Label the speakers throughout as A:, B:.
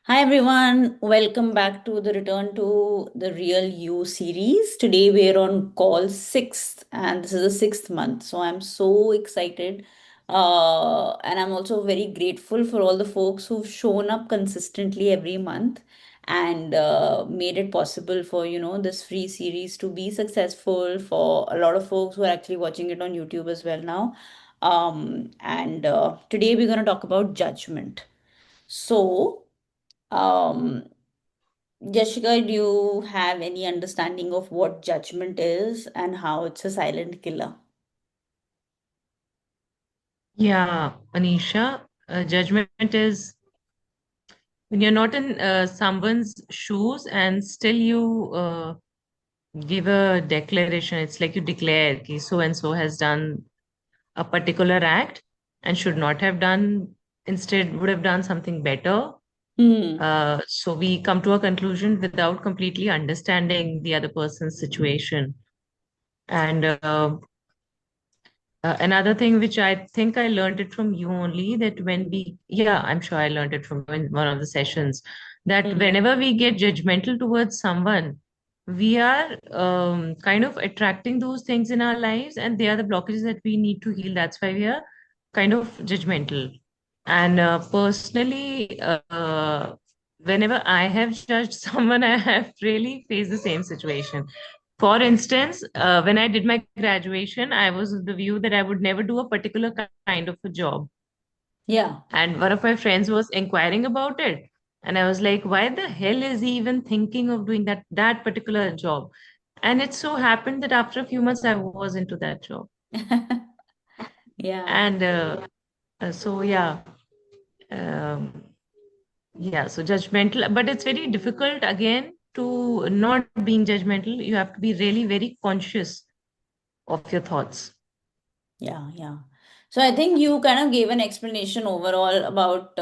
A: Hi everyone, welcome back to the return to the Real You series. Today we're on call sixth, and this is the sixth month. So I'm so excited, and I'm also very grateful for all the folks who've shown up consistently every month and made it possible for this free series to be successful for a lot of folks who are actually watching it on YouTube as well now. And Today we're going to talk about judgment. So. Um, Yashika, do you have any understanding of what judgment is and how it's a silent killer?
B: Yeah, Anisha, judgment is when you're not in someone's shoes and still you give a declaration. It's like you declare कि so and so has done a particular act and should not have done, instead would have done something better.
A: Hmm.
B: So we come to a conclusion without completely understanding the other person's situation. And another thing which I think I learned it from you only, that yeah, I'm sure I learned it from in one of the sessions, that
A: Hmm.
B: whenever we get judgmental towards someone, we are kind of attracting those things in our lives, and they are the blockages that we need to heal. That's why we are kind of judgmental. And personally, whenever I have judged someone, I have really faced the same situation. For instance, when I did my graduation, I was of the view that I would never do a particular kind of a job.
A: Yeah.
B: And one of my friends was inquiring about it. And I was like, why the hell is he even thinking of doing that particular job? And it so happened that after a few months, I was into that job.
A: Yeah.
B: And so, yeah, um, yeah, so judgmental, but it's very difficult again to not being judgmental. You have to be really very conscious of your thoughts.
A: Yeah, yeah. So I think you kind of gave an explanation overall about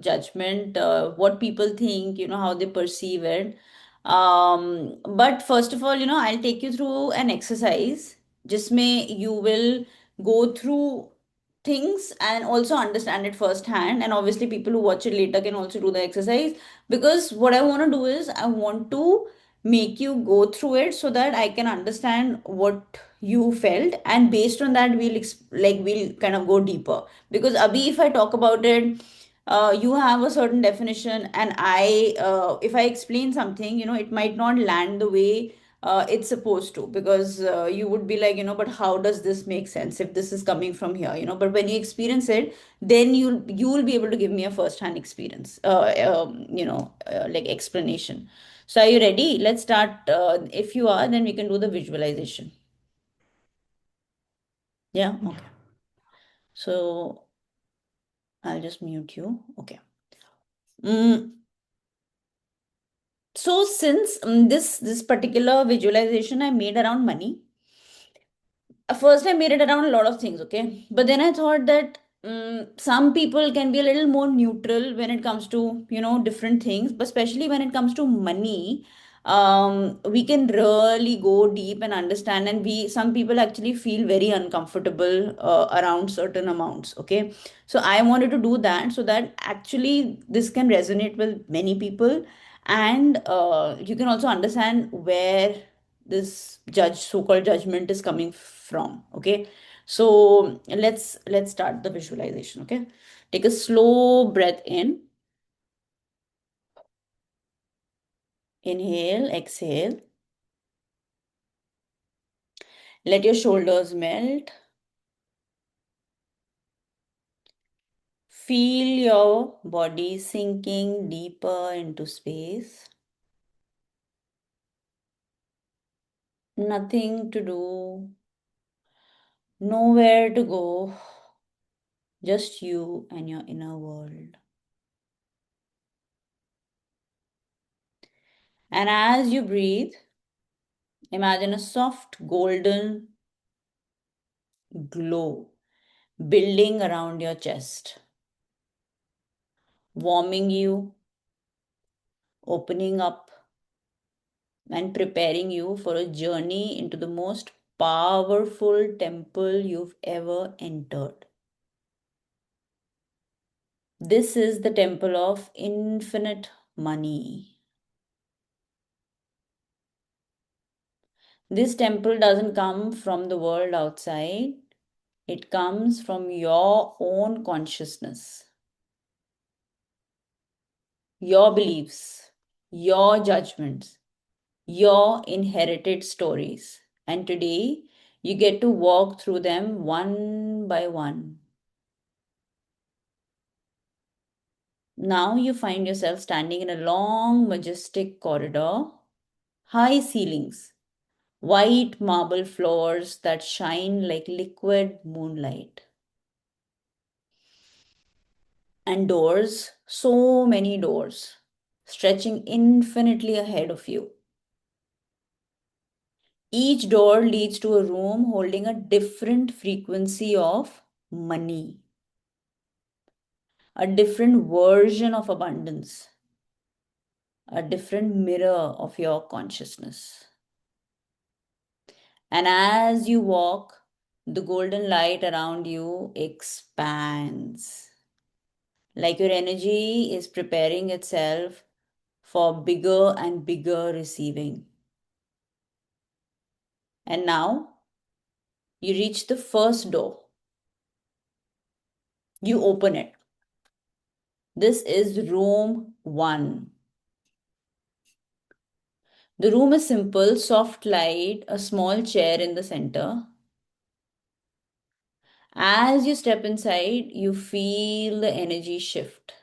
A: judgment, what people think, how they perceive it. But first of all, I'll take you through an exercise. Just may you will go through things and also understand it firsthand. And obviously, people who watch it later can also do the exercise because what I want to do is I want to make you go through it so that I can understand what you felt, and based on that we'll kind of go deeper. Because Abhi, if I talk about it, you have a certain definition, and if I explain something, it might not land the way it's supposed to, because you would be like, but how does this make sense if this is coming from here, but when you experience it, then you will be able to give me a first hand experience, like explanation. So are you ready? Let's start. If you are, then we can do the visualization. Yeah, okay. So I'll just mute you. Okay. Mm, so since this particular visualization I made around money, first I made it around a lot of things, okay? But then I thought that some people can be a little more neutral when it comes to, different things, but especially when it comes to money, we can really go deep and understand. And some people actually feel very uncomfortable around certain amounts, okay? So I wanted to do that so that actually this can resonate with many people, and you can also understand where this so-called judgment is coming from, okay? So let's start the visualization, okay? Take a slow breath in. Inhale, exhale. Let your shoulders melt. Feel your body sinking deeper into space. Nothing to do, nowhere to go, just you and your inner world. And as you breathe, imagine a soft golden glow building around your chest, warming you, opening up, and preparing you for a journey into the most powerful temple you've ever entered. This is the temple of infinite money. This temple doesn't come from the world outside, it comes from your own consciousness, your beliefs, your judgments, your inherited stories. And today, you get to walk through them one by one. Now you find yourself standing in a long, majestic corridor, high ceilings, white marble floors that shine like liquid moonlight, and doors, so many doors, stretching infinitely ahead of you. Each door leads to a room holding a different frequency of money, a different version of abundance, a different mirror of your consciousness. And as you walk, the golden light around you expands, like your energy is preparing itself for bigger and bigger receiving. And now you reach the first door. You open it. This is room one. The room is simple, soft light, a small chair in the center. As you step inside, you feel the energy shift.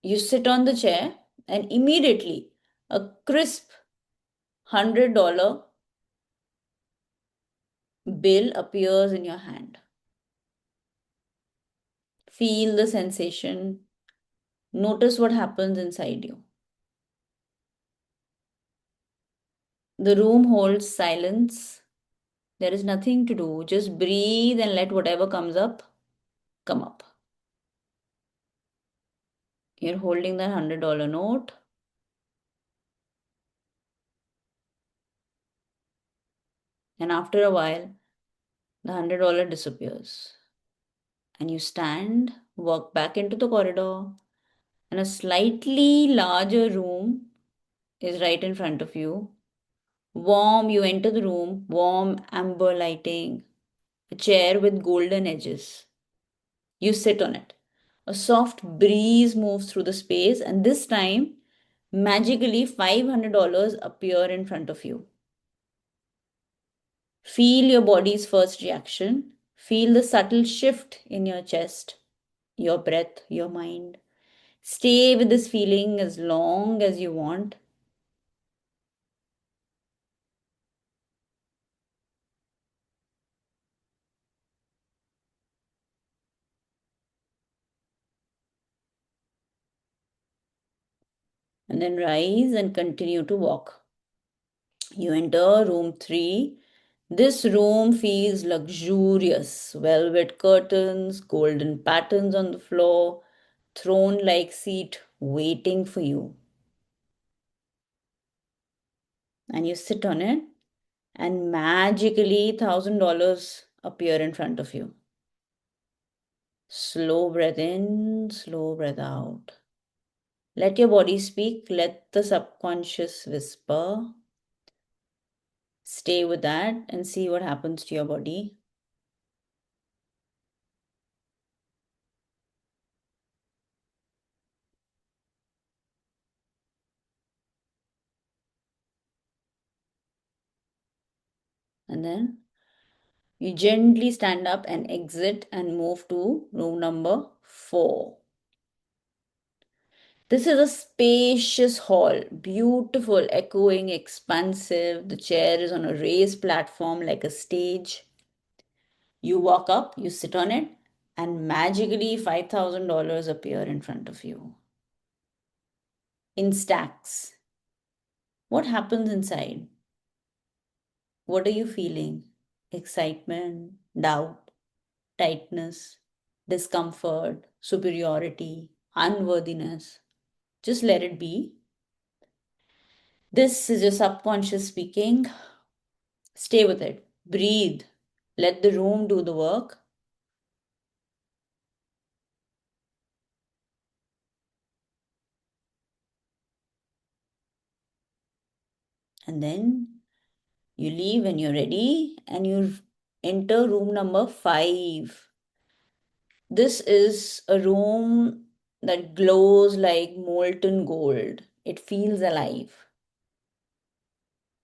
A: You sit on the chair, and immediately a crisp $100 bill appears in your hand. Feel the sensation. Notice what happens inside you. The room holds silence. There is nothing to do. Just breathe and let whatever comes up come up. You're holding that $100 note, and after a while, the $100 disappears. And you stand, walk back into the corridor, and a slightly larger room is right in front of you. Warm, you enter the room, warm amber lighting, a chair with golden edges. You sit on it. A soft breeze moves through the space, and this time, magically, $500 appear in front of you. Feel your body's first reaction. Feel the subtle shift in your chest, your breath, your mind. Stay with this feeling as long as you want. And then rise and continue to walk. You enter room 3. This room feels luxurious. Velvet curtains, golden patterns on the floor, throne like seat waiting for you. And you sit on it, and magically $1,000 appear in front of you. Slow breath in, slow breath out. Let your body speak, let the subconscious whisper. Stay with that and see what happens to your body. And then you gently stand up and exit and move to room number 4. This is a spacious hall, beautiful, echoing, expansive. The chair is on a raised platform like a stage. You walk up, you sit on it, and magically $5,000 appear in front of you in stacks. What happens inside? What are you feeling? Excitement, doubt, tightness, discomfort, superiority, unworthiness. Just let it be. This is your subconscious speaking. Stay with it. Breathe. Let the room do the work. And then you leave when you're ready and you enter room number 5. This is a room that glows like molten gold. It feels alive.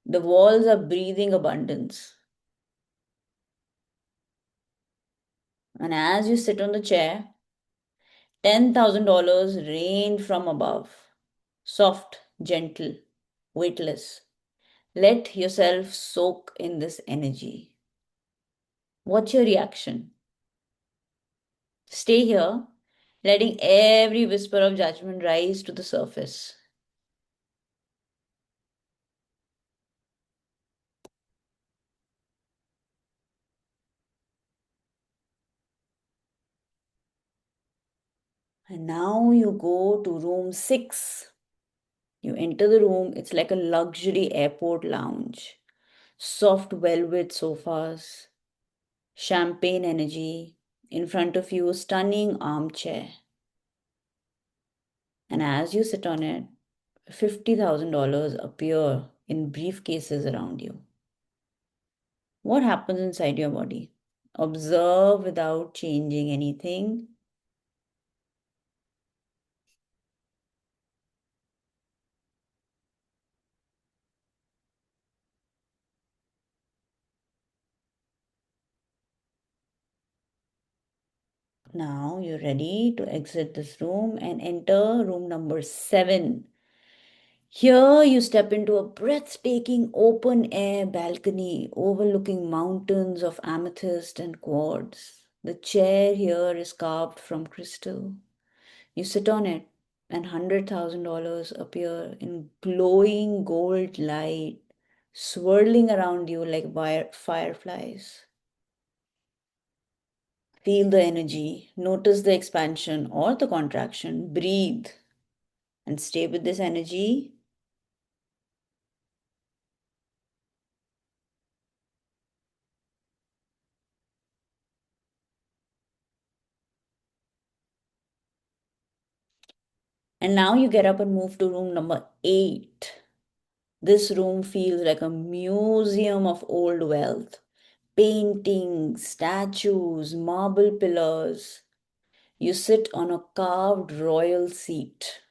A: The walls are breathing abundance. And as you sit on the chair, $10,000 rain from above. Soft, gentle, weightless. Let yourself soak in this energy. What's your reaction? Stay here, letting every whisper of judgment rise to the surface. And now you go to room 6. You enter the room, it's like a luxury airport lounge. Soft velvet sofas, champagne energy. In front of you, a stunning armchair. And as you sit on it, $50,000 appear in briefcases around you. What happens inside your body? Observe without changing anything. Now you're ready to exit this room and enter room number 7. Here you step into a breathtaking open air balcony overlooking mountains of amethyst and quartz. The chair here is carved from crystal. You sit on it, and $100,000 appear in glowing gold light, swirling around you like fireflies. Feel the energy, notice the expansion or the contraction, breathe, and stay with this energy. And now you get up and move to room number 8. This room feels like a museum of old wealth. Paintings, statues, marble pillars. You sit on a carved royal seat.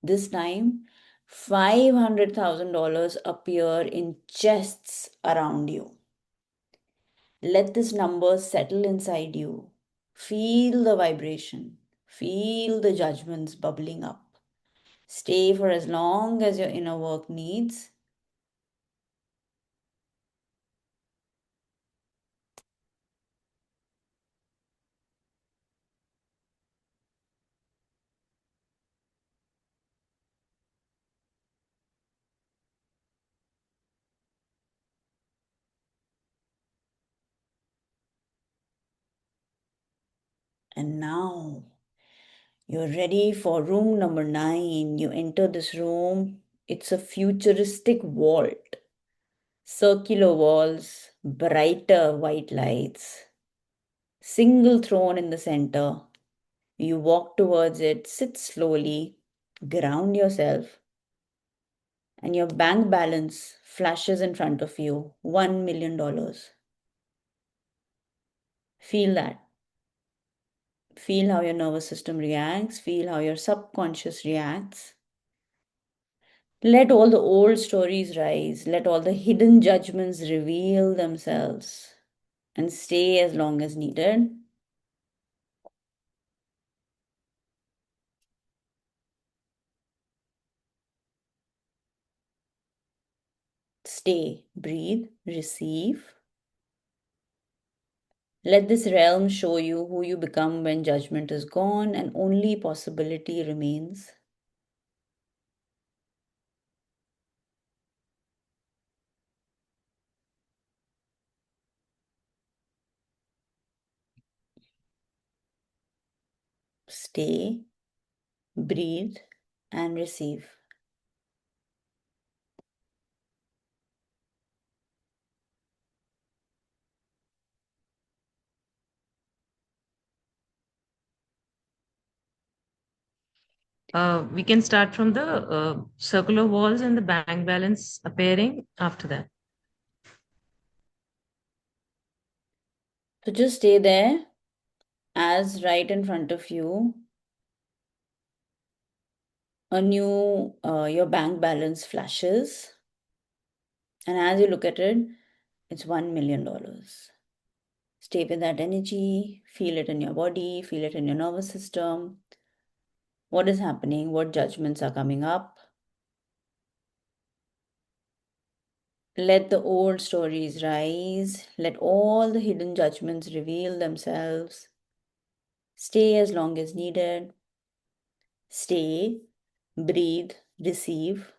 A: This time, $500,000 appear in chests around you. Let this number settle inside you. Feel the vibration. Feel the judgments bubbling up. Stay for as long as your inner work needs. And now you're ready for room number 9. You enter this room. It's a futuristic vault, circular walls, brighter white lights, single throne in the center. You walk towards it, sit slowly, ground yourself, and your bank balance flashes in front of you $1 million. Feel that. Feel how your nervous system reacts, feel how your subconscious reacts. Let all the old stories rise, let all the hidden judgments reveal themselves, and stay as long as needed. Stay, breathe, receive. Let this realm show you who you become when judgment is gone and only possibility remains. Stay, breathe, and receive.
B: We can start from the circular walls and the bank balance appearing after that.
A: So just stay there as right in front of you, your bank balance flashes. And as you look at it, it's $1 million. Stay with that energy, feel it in your body, feel it in your nervous system. What is happening? What judgments are coming up? Let the old stories rise. Let all the hidden judgments reveal themselves. Stay as long as needed. Stay, breathe, receive.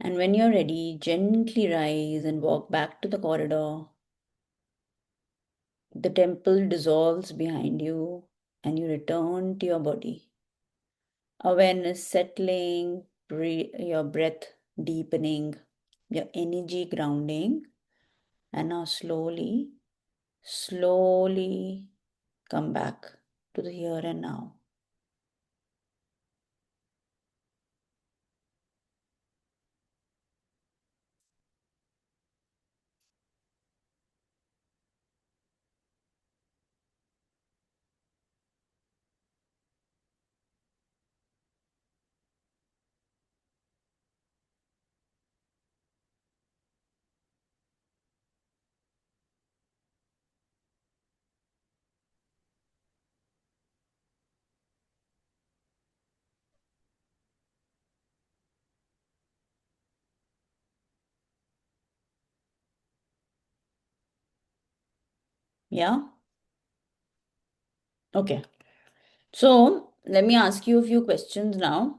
A: And when you're ready, gently rise and walk back to the corridor. The temple dissolves behind you and you return to your body. Awareness settling, your breath deepening, your energy grounding, and now slowly come back to the here and now. Yeah? Okay. So let me ask you a few questions now.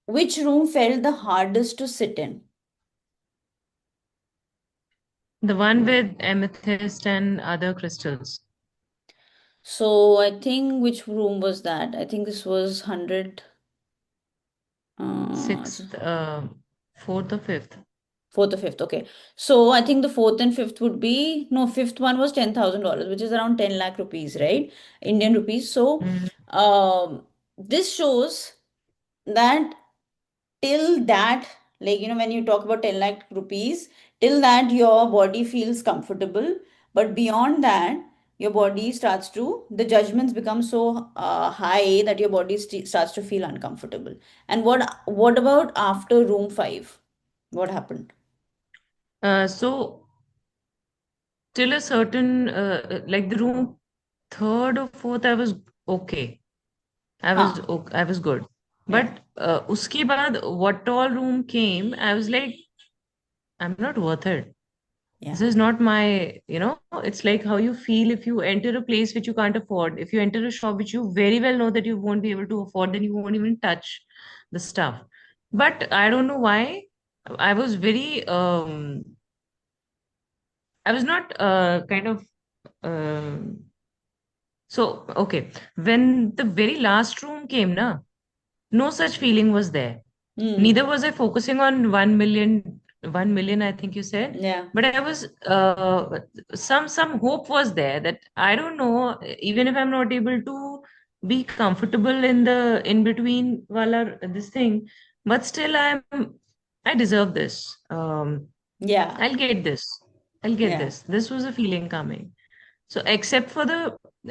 A: Which room felt the hardest to sit in?
B: The one with amethyst and other crystals.
A: So I think which room was that? I think this was 100,
B: Sixth, fourth or fifth.
A: fourth or fifth. Okay. So I think the fourth and fifth would be, no, fifth one was $10,000, which is around 10 lakh rupees, right? Indian rupees. So
B: Mhm.
A: this shows that till that, like, when you talk about 10 lakh rupees, till that your body feels comfortable. But beyond that, your body starts to, the judgments become so high that your body starts to feel uncomfortable. And what about after room 5? What happened?
B: So till a certain like the room third or fourth, I was okay.
A: Huh.
B: I was good.
A: Yeah.
B: But uski baad, what all room came, I was like, I'm not worth it. This
A: Yeah.
B: is not my, it's like how you feel if you enter a place which you can't afford. If you enter a shop which you very well know that you won't be able to afford, then you won't even touch the stuff. But I don't know why. I was very, I was not kind of, um so, okay. When the very last room came, na, no such feeling was there.
A: Hmm.
B: Neither was I focusing on 1 million, I think you said.
A: Yeah.
B: But I was some hope was there that I don't know, even if I'm not able to be comfortable in the in between wala this thing, but still I deserve this.
A: Yeah.
B: I'll get this. I'll get
A: Yeah.
B: this. This was a feeling coming. So except for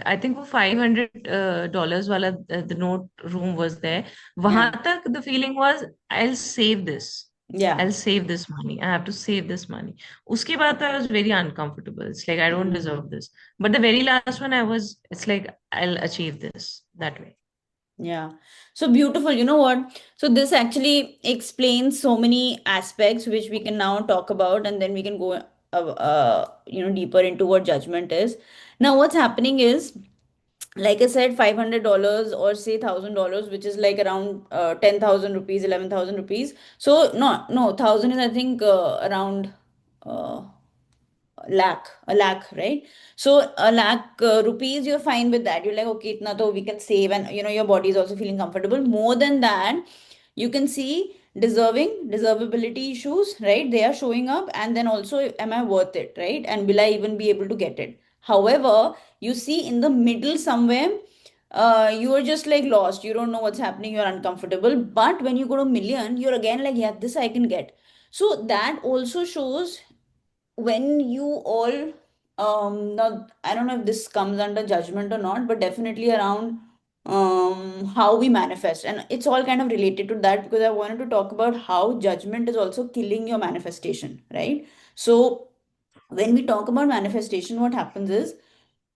B: I think for $500 wala the note room was there.
A: Yeah.
B: Wahan tak the feeling was I'll save this.
A: Yeah.
B: I'll save this money. I have to save this money. Uske baad I was very uncomfortable. It's like I don't
A: Hmm.
B: deserve this. But the very last one it's like I'll achieve this that way.
A: Yeah. So beautiful. You know what? So this actually explains so many aspects which we can now talk about, and then we can go, deeper into what judgment is. Now, what's happening is, like I said, $500 or say $1,000, which is like around 10,000 rupees, 11,000 rupees. So no, 1,000 is, I think, around uh, a lakh, right? So a lakh rupees, you're fine with that. You're like, okay, itna to we can save, and your body is also feeling comfortable. More than that, you can see deservability issues, right? They are showing up. And then also, am I worth it, right? And will I even be able to get it? However, you see in the middle somewhere, you are just like lost. You don't know what's happening. You're uncomfortable. But when you go to million, you're again like, yeah, this I can get. So that also shows when you all, not, I don't know if this comes under judgment or not, but definitely around how we manifest. And it's all kind of related to that, because I wanted to talk about how judgment is also killing your manifestation, right? So when we talk about manifestation, what happens is,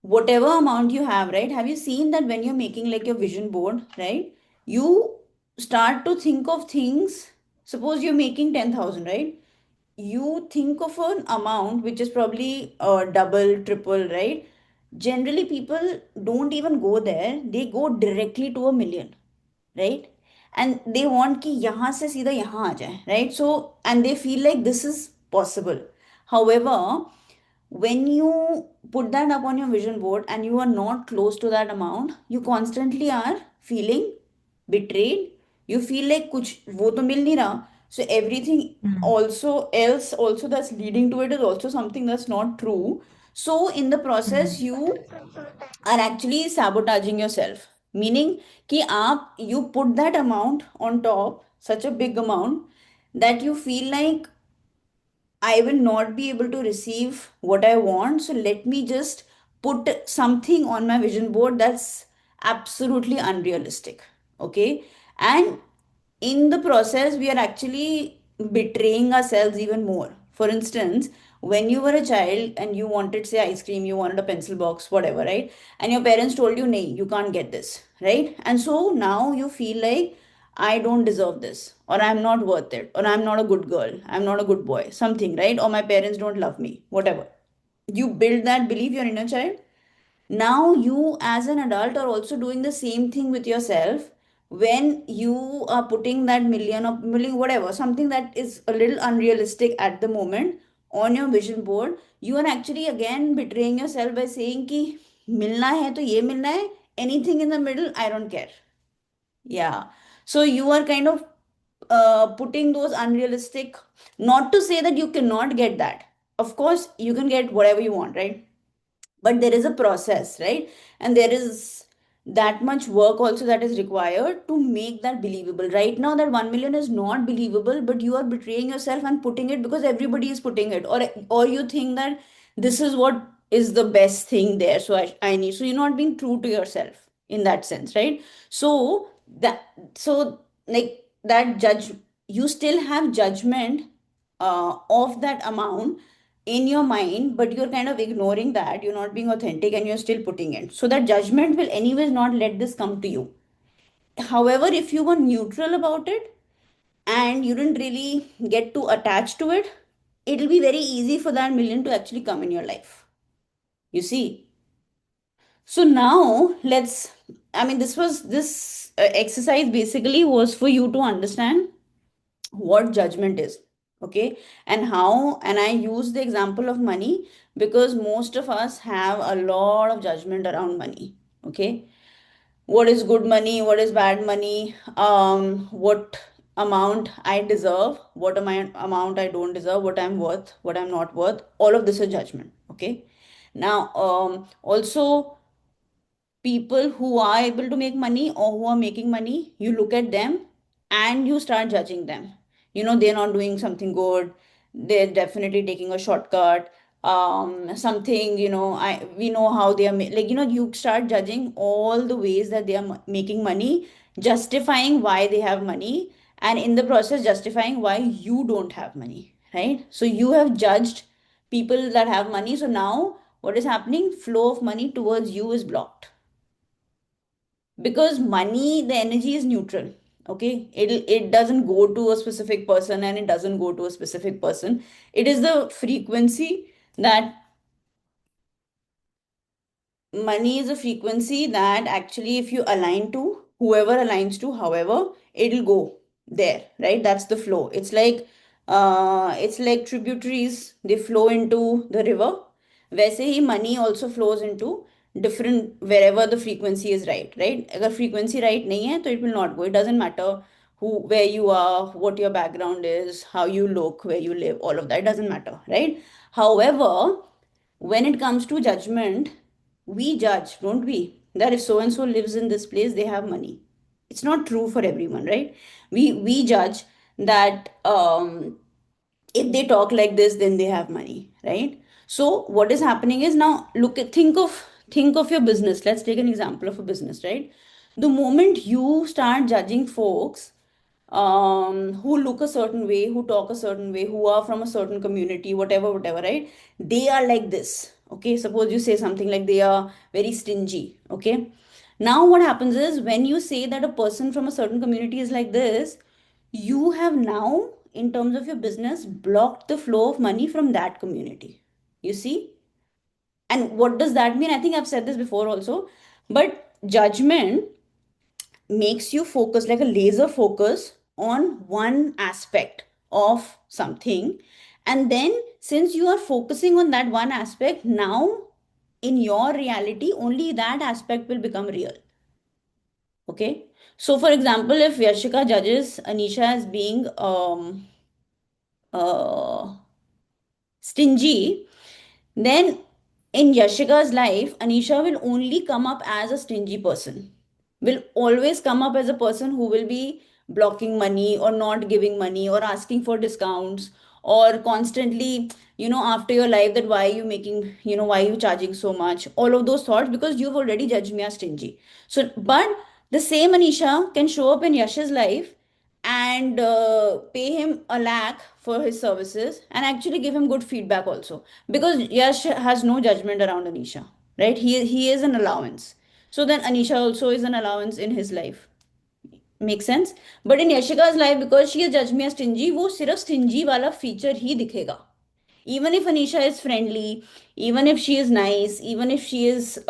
A: whatever amount you have, right? Have you seen that when you're making like your vision board, right? You start to think of things. Suppose you're making 10,000, right? You think of an amount which is probably double, triple, right? Generally, people don't even go there. They go directly to a million, right? And they want कि यहाँ से सीधा यहाँ आ जाए, right? So, and they feel like this is possible. However, when you put that up on your vision board and you are not close to that amount, you constantly are feeling betrayed. You feel like कुछ वो तो मिल नहीं रहा. So everything
B: Mm.
A: also else also that's leading to it is also something that's not true. So in the process,
B: Mm.
A: you are actually sabotaging yourself. Meaning कि आप, you put that amount on top, such a big amount, that you feel like I will not be able to receive what I want. So let me just put something on my vision board that's absolutely unrealistic. Okay. And in the process, we are actually betraying ourselves even more. For instance, when you were a child and you wanted, say, ice cream, you wanted a pencil box, whatever, right? And your parents told you, nay, you can't get this, right? And so now you feel like, I don't deserve this, or I'm not worth it, or I'm not a good girl, I'm not a good boy, something, right? Or my parents don't love me, whatever. You build that belief, your inner child. Now you as an adult are also doing the same thing with yourself. When you are putting that million or million, whatever, something that is a little unrealistic at the moment on your vision board, you are actually again betraying yourself by saying कि मिलना है तो ये मिलना है, anything in the middle I don't care. Yeah. So you are kind of putting those unrealistic, not to say that you cannot get that. Of course, you can get whatever you want, right? But there is a process, right? And there is that much work also that is required to make that believable. Right now, that 1 million is not believable, but you are betraying yourself and putting it because everybody is putting it, or you think that this is what is the best thing there. So I need. So you're not being true to yourself in that sense, right? So that, so like that judge, you still have judgment of that amount in your mind, but you're kind of ignoring that. You're not being authentic and you're still putting it. So that judgment will, anyways, not let this come to you. However, if you were neutral about it and you didn't really get to attach to it, it'll be very easy for that million to actually come in your life. You see? So now let's, I mean, this exercise basically was for you to understand what judgment is. Okay. And how, and I use the example of money because most of us have a lot of judgment around money. Okay. What is good money, what is bad money, what amount I deserve, what amount I don't deserve, what I'm worth, what I'm not worth, all of this is judgment. Okay. Now, also, people who are able to make money or who are making money, you look at them and you start judging them. You know, they're not doing something good. They're definitely taking a shortcut. Something, you know, we know how they are like, you know, you start judging all the ways that they are making money, justifying why they have money, and in the process justifying why you don't have money, right? So you have judged people that have money. So now what is happening? Flow of money towards you is blocked because money, the energy is neutral. Okay, it doesn't go to a specific person and it doesn't go to a specific person. It is the frequency that, money is a frequency that actually if you align to, whoever aligns to, however, it'll go there, right? That's the flow. It's like tributaries, they flow into the river. वैसे ही money also flows into different, wherever the frequency is right, right? अगर frequency right नहीं है तो it will not go. It doesn't matter where you are, what your background is, how you look, where you live, all of that doesn't matter, right? However, when it comes to judgment, we judge, don't we? That if so and so lives in this place, they have money. It's not true for everyone, right? We judge that if they talk like this, then they have money, right? So what is happening is, now look at, think of your business. Let's take an example of a business, right? The moment you start judging folks who look a certain way, who talk a certain way, who are from a certain community, whatever, whatever, right? They are like this. Okay, suppose you say something like they are very stingy. Okay, now what happens is, when you say that a person from a certain community is like this, you have now, in terms of your business, blocked the flow of money from that community. You see? And what does that mean? I think I've said this before also, but judgment makes you focus, like a laser focus on one aspect of something. And then, since you are focusing on that one aspect, now in your reality, only that aspect will become real. Okay. So, for example, if Yashika judges Anisha as being uh, stingy, then in Yashika's life, Anisha will only come up as a stingy person, will always come up as a person who will be blocking money or not giving money or asking for discounts, or constantly, after your life, that why are you making, why are you charging so much? All of those thoughts, because you've already judged me as stingy. So, but the same Anisha can show up in Yash's life and pay him a lakh for his services and actually give him good feedback also, because Yash has no judgment around Anisha, right? He is an allowance. So then Anisha also is an allowance in his life. Make sense? But in Yashika's life, because she has judged me as stingy, वो सिर्फ stingy वाला feature ही दिखेगा. Even if Anisha is friendly, even if she is nice, even if she is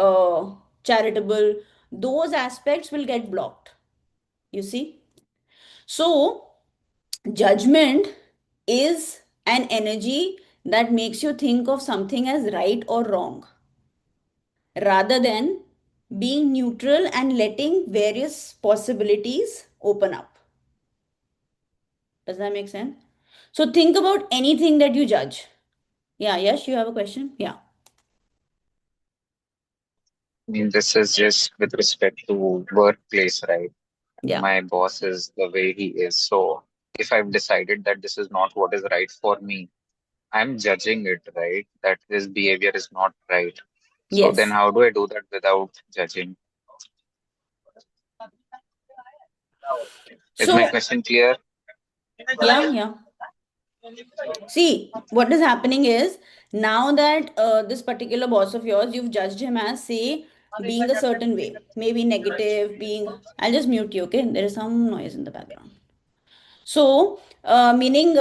A: charitable, those aspects will get blocked. You see? So judgment is an energy that makes you think of something as right or wrong, rather than being neutral and letting various possibilities open up. Does that make sense? So think about anything that you judge. Yeah, yes, you have a question? Yeah.
C: I mean, this is just with respect to workplace, right?
A: Yeah.
C: My boss is the way he is. So if I've decided that this is not what is right for me, I'm judging it, right? That his behavior is not right. So then
A: Yes.
C: how do I do that without judging? Is my
A: So,
C: question clear?
A: yeah, yeah. See, what is happening is, now that this particular boss of yours, you've judged him as, say, being a certain way, maybe negative, being. I'll just mute you, okay? There is some noise in the background. So, meaning,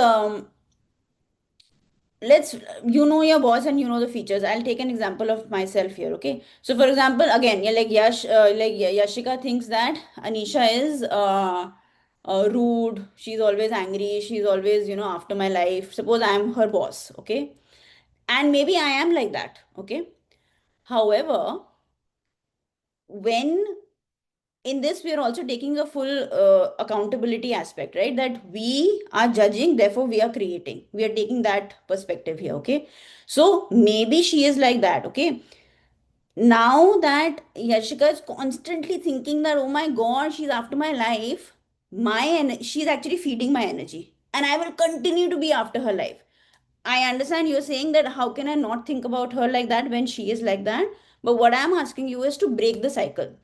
A: let's, your boss and the features. I'll take an example of myself here, okay? So, for example, again, yeah, like Yashika thinks that Anisha is rude. She's always angry. She's always, after my life. Suppose I'm her boss, okay? And maybe I am like that, okay? However, when in this, we are also taking a full accountability aspect, right? That we are judging, therefore we are creating, we are taking that perspective here, okay? So maybe she is like that, okay? Now that Yashika is constantly thinking that, oh my god, she's after my life, she's actually feeding my energy, and I will continue to be after her life. I understand you're saying that how can I not think about her like that when she is like that? But what I'm asking you is to break the cycle.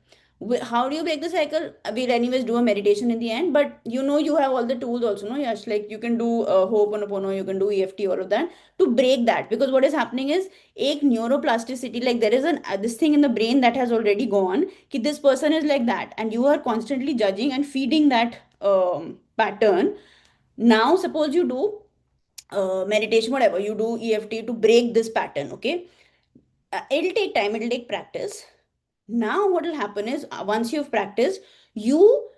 A: How do you break the cycle? We'll anyways do a meditation in the end, but you have all the tools also, no? Yes, like you can do Ho'oponopono, you can do EFT, all of that to break that. Because what is happening is, एक neuroplasticity, like there is an this thing in the brain that has already gone, कि this person is like that, and you are constantly judging and feeding that pattern. Now, suppose you do meditation, whatever you do, EFT, to break this pattern, okay? It'll take time, it'll take practice. Now what will happen is, once you've practiced, you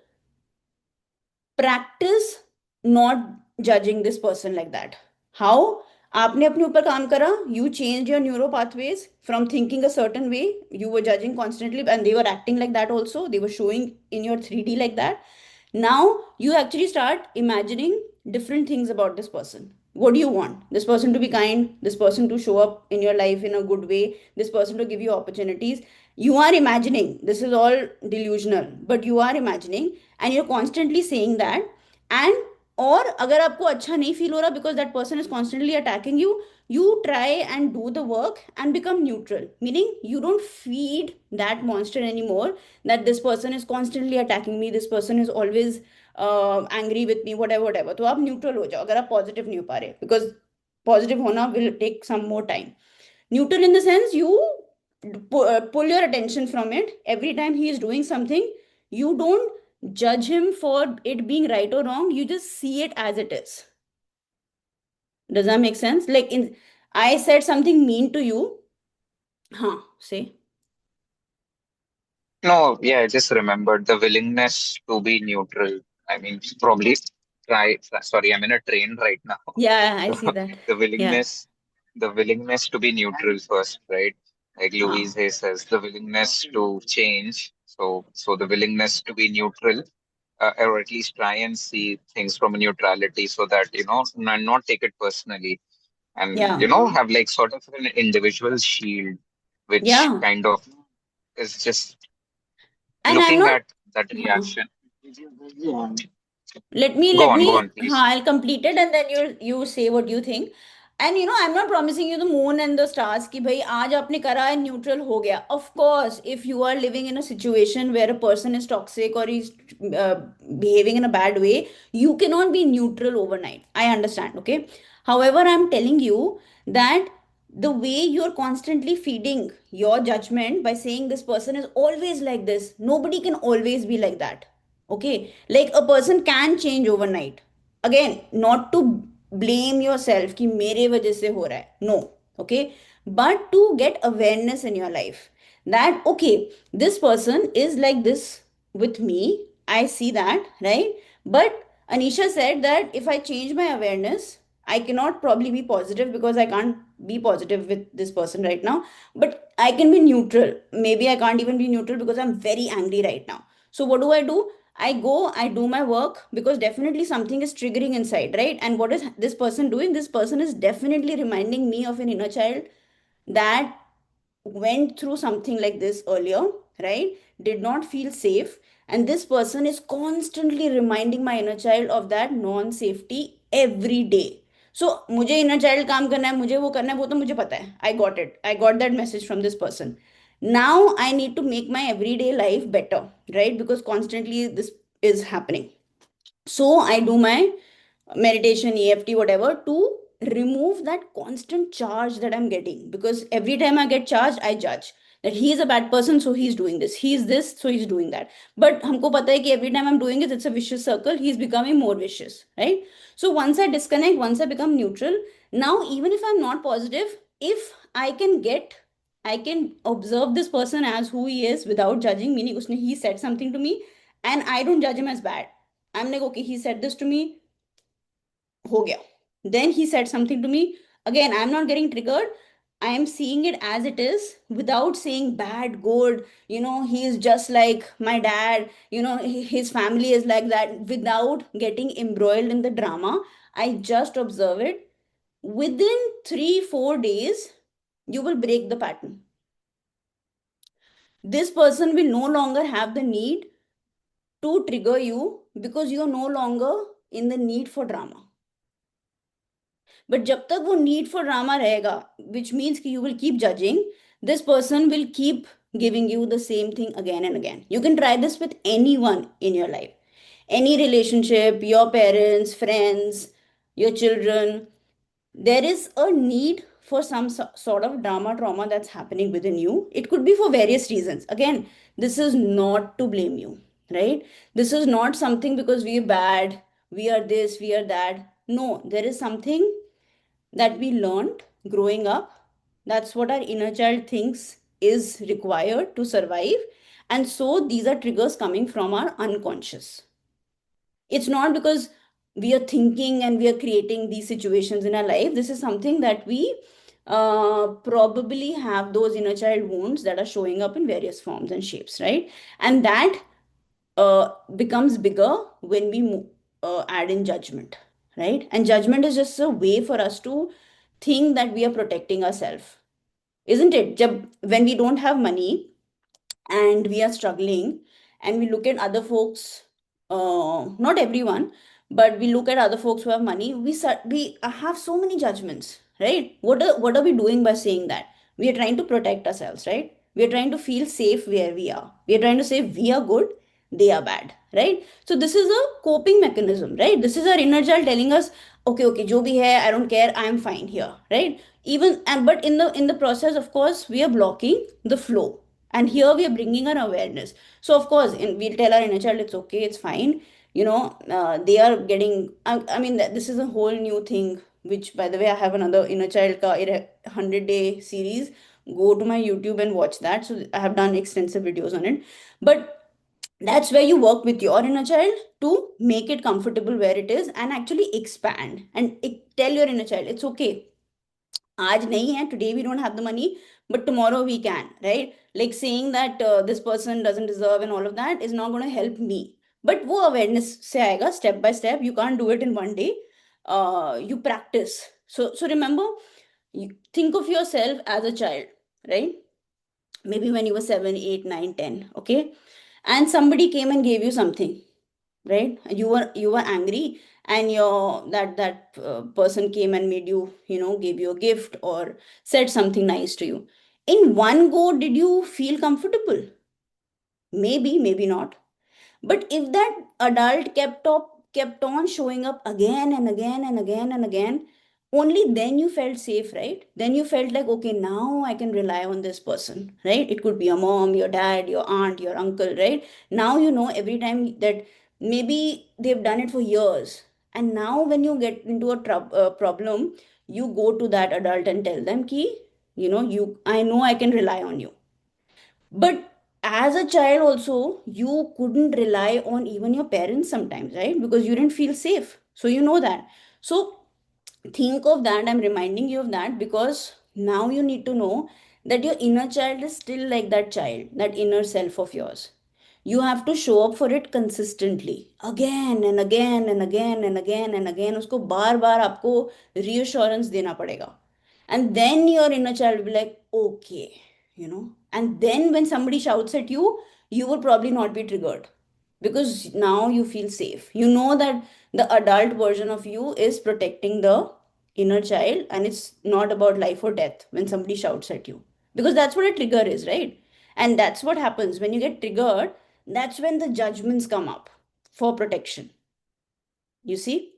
A: practice not judging this person like that. How? आपने अपने ऊपर काम करा, you changed your neuro pathways from thinking a certain way, you were judging constantly, and they were acting like that also, they were showing in your 3D like that. Now you actually start imagining different things about this person. What do you want? This person to be kind, this person to show up in your life in a good way, this person to give you opportunities. You are imagining. This is all delusional, but you are imagining and you're constantly saying that. And और अगर आपको अच्छा नहीं feel हो रहा because that person is constantly attacking you, you try and do the work and become neutral, meaning you don't feed that monster anymore, that this person is constantly attacking me, this person is always angry with me, whatever whatever. तो आप neutral हो जाओ अगर आप positive नहीं हो पा रहे, because positive होना will take some more time. Neutral in the sense you pull your attention from it. Every time he is doing something, you don't judge him for it being right or wrong, you just see it as it is. Does that make sense? Like in, I said something mean to you. Huh, say.
C: No, yeah, I just remembered the willingness to be neutral. I mean, probably sorry, I'm in a train right now.
A: Yeah, I
C: So
A: see that.
C: the
A: Yeah.
C: willingness to be neutral first, right? Like
A: Huh.
C: Louise Hay says, the willingness to change. So the willingness to be neutral, or at least try and see things from a neutrality, so that not take it personally, and
A: Yeah.
C: have like sort of an individual shield, which
A: Yeah.
C: kind of is just
A: And I'm
C: looking
A: not.
C: at that
A: Huh.
C: reaction.
A: let me
C: Go
A: let
C: on,
A: me
C: go on,
A: हाँ,
C: please.
A: I'll complete it and then you say what you think. And I'm not promising you the moon and the stars कि भाई आज आपने करा है neutral हो गया. Of course, if you are living in a situation where a person is toxic or is behaving in a bad way, you cannot be neutral overnight. I understand, okay? However, I'm telling you that the way you're constantly feeding your judgment by saying this person is always like this, nobody can always be like that. Okay, like a person can change overnight. Again, not to blame yourself कि मेरे वजह से हो रहा है, no. Okay, but to get awareness in your life that okay, this person is like this with me, I see that, right? But Anisha said that if I change my awareness, I cannot probably be positive because I can't be positive with this person right now, but I can be neutral. Maybe I can't even be neutral because I'm very angry right now. So what do? I go, I do my work because definitely something is triggering inside, right? And what is this person doing? This person is definitely reminding me of an inner child that went through something like this earlier, right? Did not feel safe. And this person is constantly reminding my inner child of that non safety every day. So मुझे inner child काम करना है, मुझे वो करना है, वो तो मुझे पता है. I got it. I got that message from this person. Now I need to make my everyday life better, right? Because constantly this is happening. So I do my meditation, EFT, whatever, to remove that constant charge that I'm getting. Because every time I get charged, I judge that he is a bad person, so he's doing this. He is this, so he's doing that. But हमको पता है कि every time I'm doing it, it's a vicious circle. He's becoming more vicious, right? So once I disconnect, once I become neutral, now even if I'm not positive, if I can observe this person as who he is without judging, meaning उसने he said something to me and I don't judge him as bad. I'm like, okay, he said this to me, हो गया. Then he said something to me. Again, I'm not getting triggered. I am seeing it as it is without saying bad, good, he is just like my dad, his family is like that, without getting embroiled in the drama. I just observe it. Within 3 4 days, you will break the pattern. This person will no longer have the need to trigger you because you are no longer in the need for drama. But जब तक वो need for drama रहेगा, which means कि you will keep judging, this person will keep giving you the same thing again and again. You can try this with anyone in your life, any relationship, your parents, friends, your children. There is a need for some sort of drama trauma that's happening within you. It could be for various reasons. Again, this is not to blame you, right? This is not something because we are bad, we are this, we are that. No, there is something that we learned growing up. That's what our inner child thinks is required to survive. And so these are triggers coming from our unconscious. It's not because we are thinking and we are creating these situations in our life. This is something that we probably have those inner child wounds that are showing up in various forms and shapes, right? And that becomes bigger when we add in judgment, right? And judgment is just a way for us to think that we are protecting ourselves, isn't it? When we don't have money and we are struggling, and we look at other folks, not everyone, but we look at other folks who have money, we have so many judgments, right? What are we doing by saying that? We are trying to protect ourselves, right? We are trying to feel safe where we are. We are trying to say we are good, they are bad, right? So this is a coping mechanism, right? This is our inner child telling us, okay, okay, jo bhi hai, I don't care, I am fine here, right? Even and but in the process, of course, we are blocking the flow, and here we are bringing our awareness. So of course, we'll tell our inner child it's okay, it's fine, they are getting, I mean, this is a whole new thing, which, by the way, I have another inner child 100-day series. Go to my YouTube and watch that. So I have done extensive videos on it. But that's where you work with your inner child to make it comfortable where it is, and actually expand and tell your inner child it's okay. आज नहीं है, today we don't have the money, but tomorrow we can, right? Like saying that this person doesn't deserve and all of that is not going to help me. But वो awareness से आएगा, step by step. You can't do it in one day. You practice. So remember, you think of yourself as a child, right? Maybe when you were 7, 8, 9, 10, okay? And somebody came and gave you something, right? You were angry, and that person came and made you, gave you a gift or said something nice to you. In one go, did you feel comfortable? Maybe, maybe not. But if that adult kept on showing up again and again and again and again, only then you felt safe, right? Then you felt like, okay, now I can rely on this person, right? It could be your mom, your dad, your aunt, your uncle, right? Now you know every time that maybe they've done it for years. And now when you get into a problem, you go to that adult and tell them, ki, I know I can rely on you. But as a child also, you couldn't rely on even your parents sometimes, right? Because you didn't feel safe. So you know that. So think of that. I'm reminding you of that because now you need to know that your inner child is still like that child, that inner self of yours. You have to show up for it consistently, again and again and again and again and again. उसको बार बार आपको reassurance देना पड़ेगा. And then your inner child will be like, okay, and then when somebody shouts at you, you will probably not be triggered because now you feel safe. You know that the adult version of you is protecting the inner child, and it's not about life or death when somebody shouts at you, because that's what a trigger is, right? And that's what happens when you get triggered. That's when the judgments come up for protection, you see.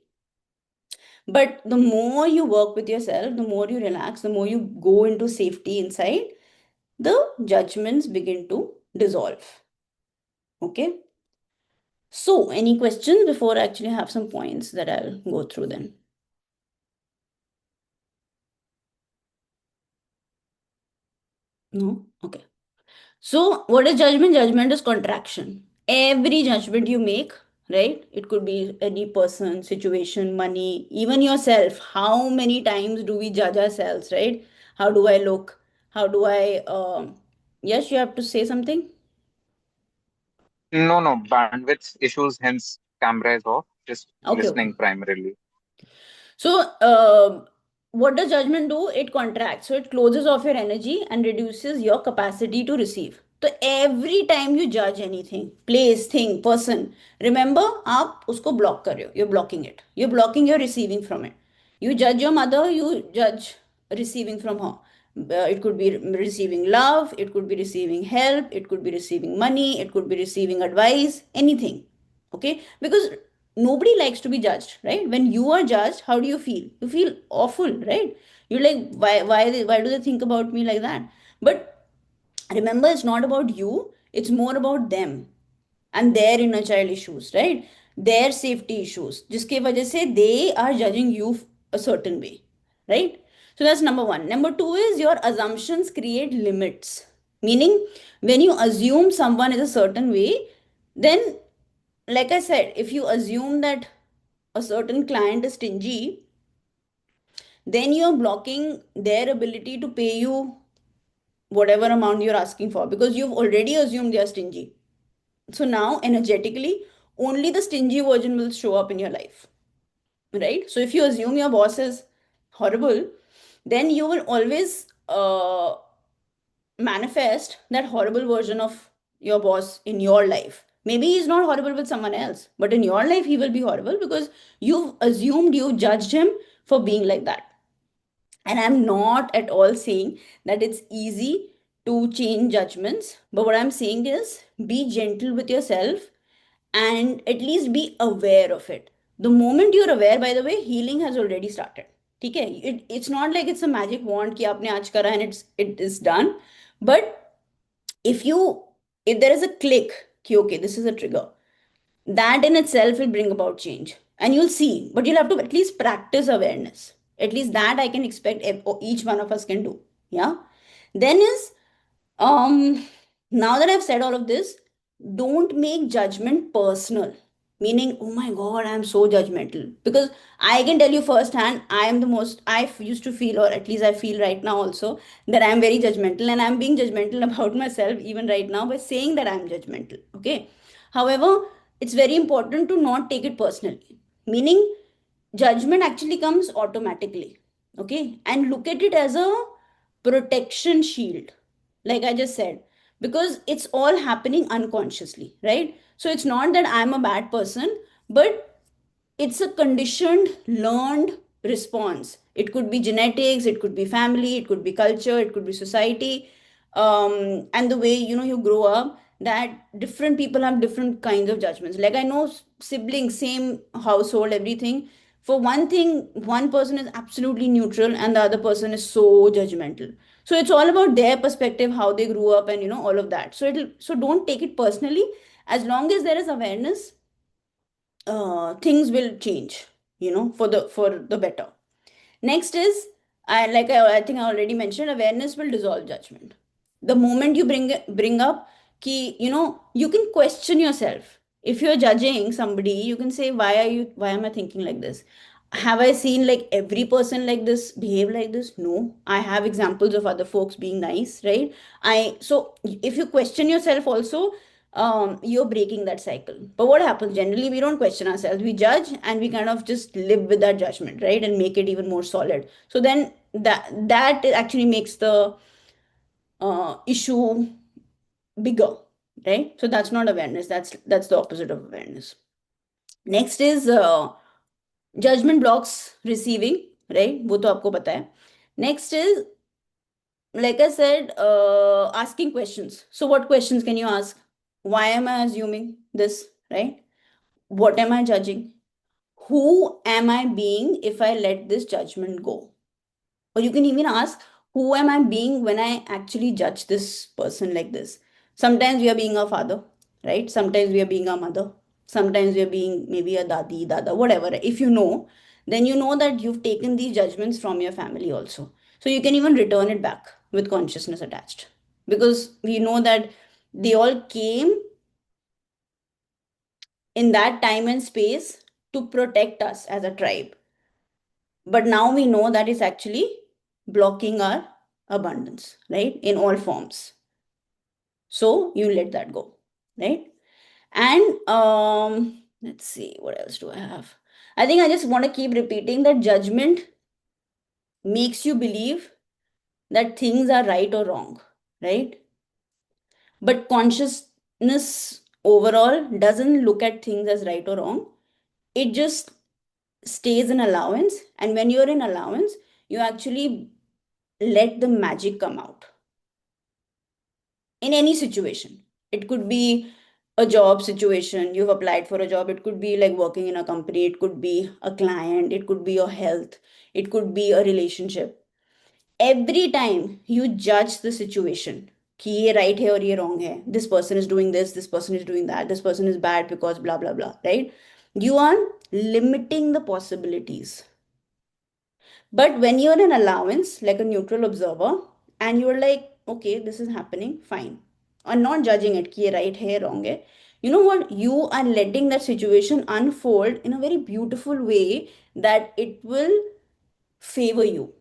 A: But the more you work with yourself, the more you relax, the more you go into safety inside, the judgments begin to dissolve. Okay. So, any questions before I actually have some points that I'll go through then? No? Okay. So, what is judgment? Judgment is contraction. Every judgment you make, right? It could be any person, situation, money, even yourself. How many times do we judge ourselves, right? How do I look? How do I, yes, you have to say something?
C: No, no, bandwidth issues, hence camera is off, just
A: Okay, okay.
C: listening primarily.
A: So, what does judgment do? It contracts. So, it closes off your energy and reduces your capacity to receive. So, every time you judge anything, place, thing, person, remember, आप उसको block कर रहे हो. You're blocking it. You're blocking your receiving from it. You judge your mother, you judge receiving from her. It could be receiving love, it could be receiving help, it could be receiving money, it could be receiving advice, anything. Okay? Because nobody likes to be judged, right? When you are judged, how do you feel? You feel awful, right? You're like, why do they think about me like that? But remember, it's not about you, it's more about them and their inner child issues, right? Their safety issues, जिसके वजह से they are judging you a certain way, right? So that's number one. Number two is your assumptions create limits. Meaning, when you assume someone is a certain way, then, like I said, if you assume that a certain client is stingy, then you're blocking their ability to pay you whatever amount you're asking for because you've already assumed they are stingy, So now, energetically, only the stingy version will show up in your life, right? So if you assume your boss is horrible, then you will always manifest that horrible version of your boss in your life. Maybe he's not horrible with someone else, but in your life, he will be horrible because you've assumed, you judged him for being like that. And I'm not at all saying that it's easy to change judgments, but what I'm saying is be gentle with yourself and at least be aware of it. The moment you're aware, by the way, healing has already started. Okay, it's not like it's a magic wand कि आपने आज करा and it is done. But if you, if there is a click कि okay, this is a trigger, that in itself will bring about change, and you'll see. But you'll have to at least practice awareness. At least that I can expect each one of us can do. Yeah. Then is, now that I've said all of this, don't make judgment personal. Meaning, oh my God, I'm so judgmental. Because I can tell you firsthand, I am the most, used to feel, or at least I feel right now also, that I'm very judgmental, and I'm being judgmental about myself even right now by saying that I'm judgmental. Okay. However, it's very important to not take it personally. Meaning, judgment actually comes automatically. Okay. And look at it as a protection shield, like I just said, because it's all happening unconsciously, right? So it's not that I'm a bad person, but it's a conditioned, learned response. It could be genetics, it could be family, it could be culture, it could be society, and the way you grow up. That different people have different kinds of judgments. Like I know siblings, same household, everything. For one thing, one person is absolutely neutral, and the other person is so judgmental. So it's all about their perspective, how they grew up, and all of that. So don't take it personally. As long as there is awareness, things will change, for the better. Next is, I think I already mentioned, awareness will dissolve judgment. The moment you bring up ki, you can question yourself. If you're judging somebody, you can say, why am I thinking like this? Have I seen like every person like this behave like this? No, I have examples of other folks being nice, right? So if you question yourself also, you're breaking that cycle. But what happens generally, we don't question ourselves, we judge, and we kind of just live with that judgment, right, and make it even more solid. So then that actually makes the issue bigger, right? So that's not awareness, that's the opposite of awareness. Next is judgment blocks receiving, right? वो तो आपको पता है. Next is, like I said, asking questions. So what questions can you ask? Why am I assuming this, right? What am I judging? Who am I being if I let this judgment go? Or you can even ask, who am I being when I actually judge this person like this? Sometimes we are being our father, right? Sometimes we are being our mother. Sometimes we are being maybe a dadi, dada, whatever. If you know, then you know that you've taken these judgments from your family also. So you can even return it back with consciousness attached. Because we know that they all came in that time and space to protect us as a tribe. But now we know that it's actually blocking our abundance, right? In all forms. So you let that go, right? And let's see, what else do I have? I think I just want to keep repeating that judgment makes you believe that things are right or wrong, right? But consciousness overall doesn't look at things as right or wrong. It just stays in allowance. And when you're in allowance, you actually let the magic come out in any situation. It could be a job situation, you've applied for a job. It could be like working in a company. It could be a client. It could be your health. It could be a relationship. Every time you judge the situation, कि ये right है और ये wrong है, this person is doing this person is doing that, this person is bad because blah blah blah, right? You are limiting the possibilities. But when you're in allowance, like a neutral observer, and you're like, okay, this is happening, fine. Or not judging it, कि ये right है, wrong है. You know what? You are letting that situation unfold in a very beautiful way that it will favor you.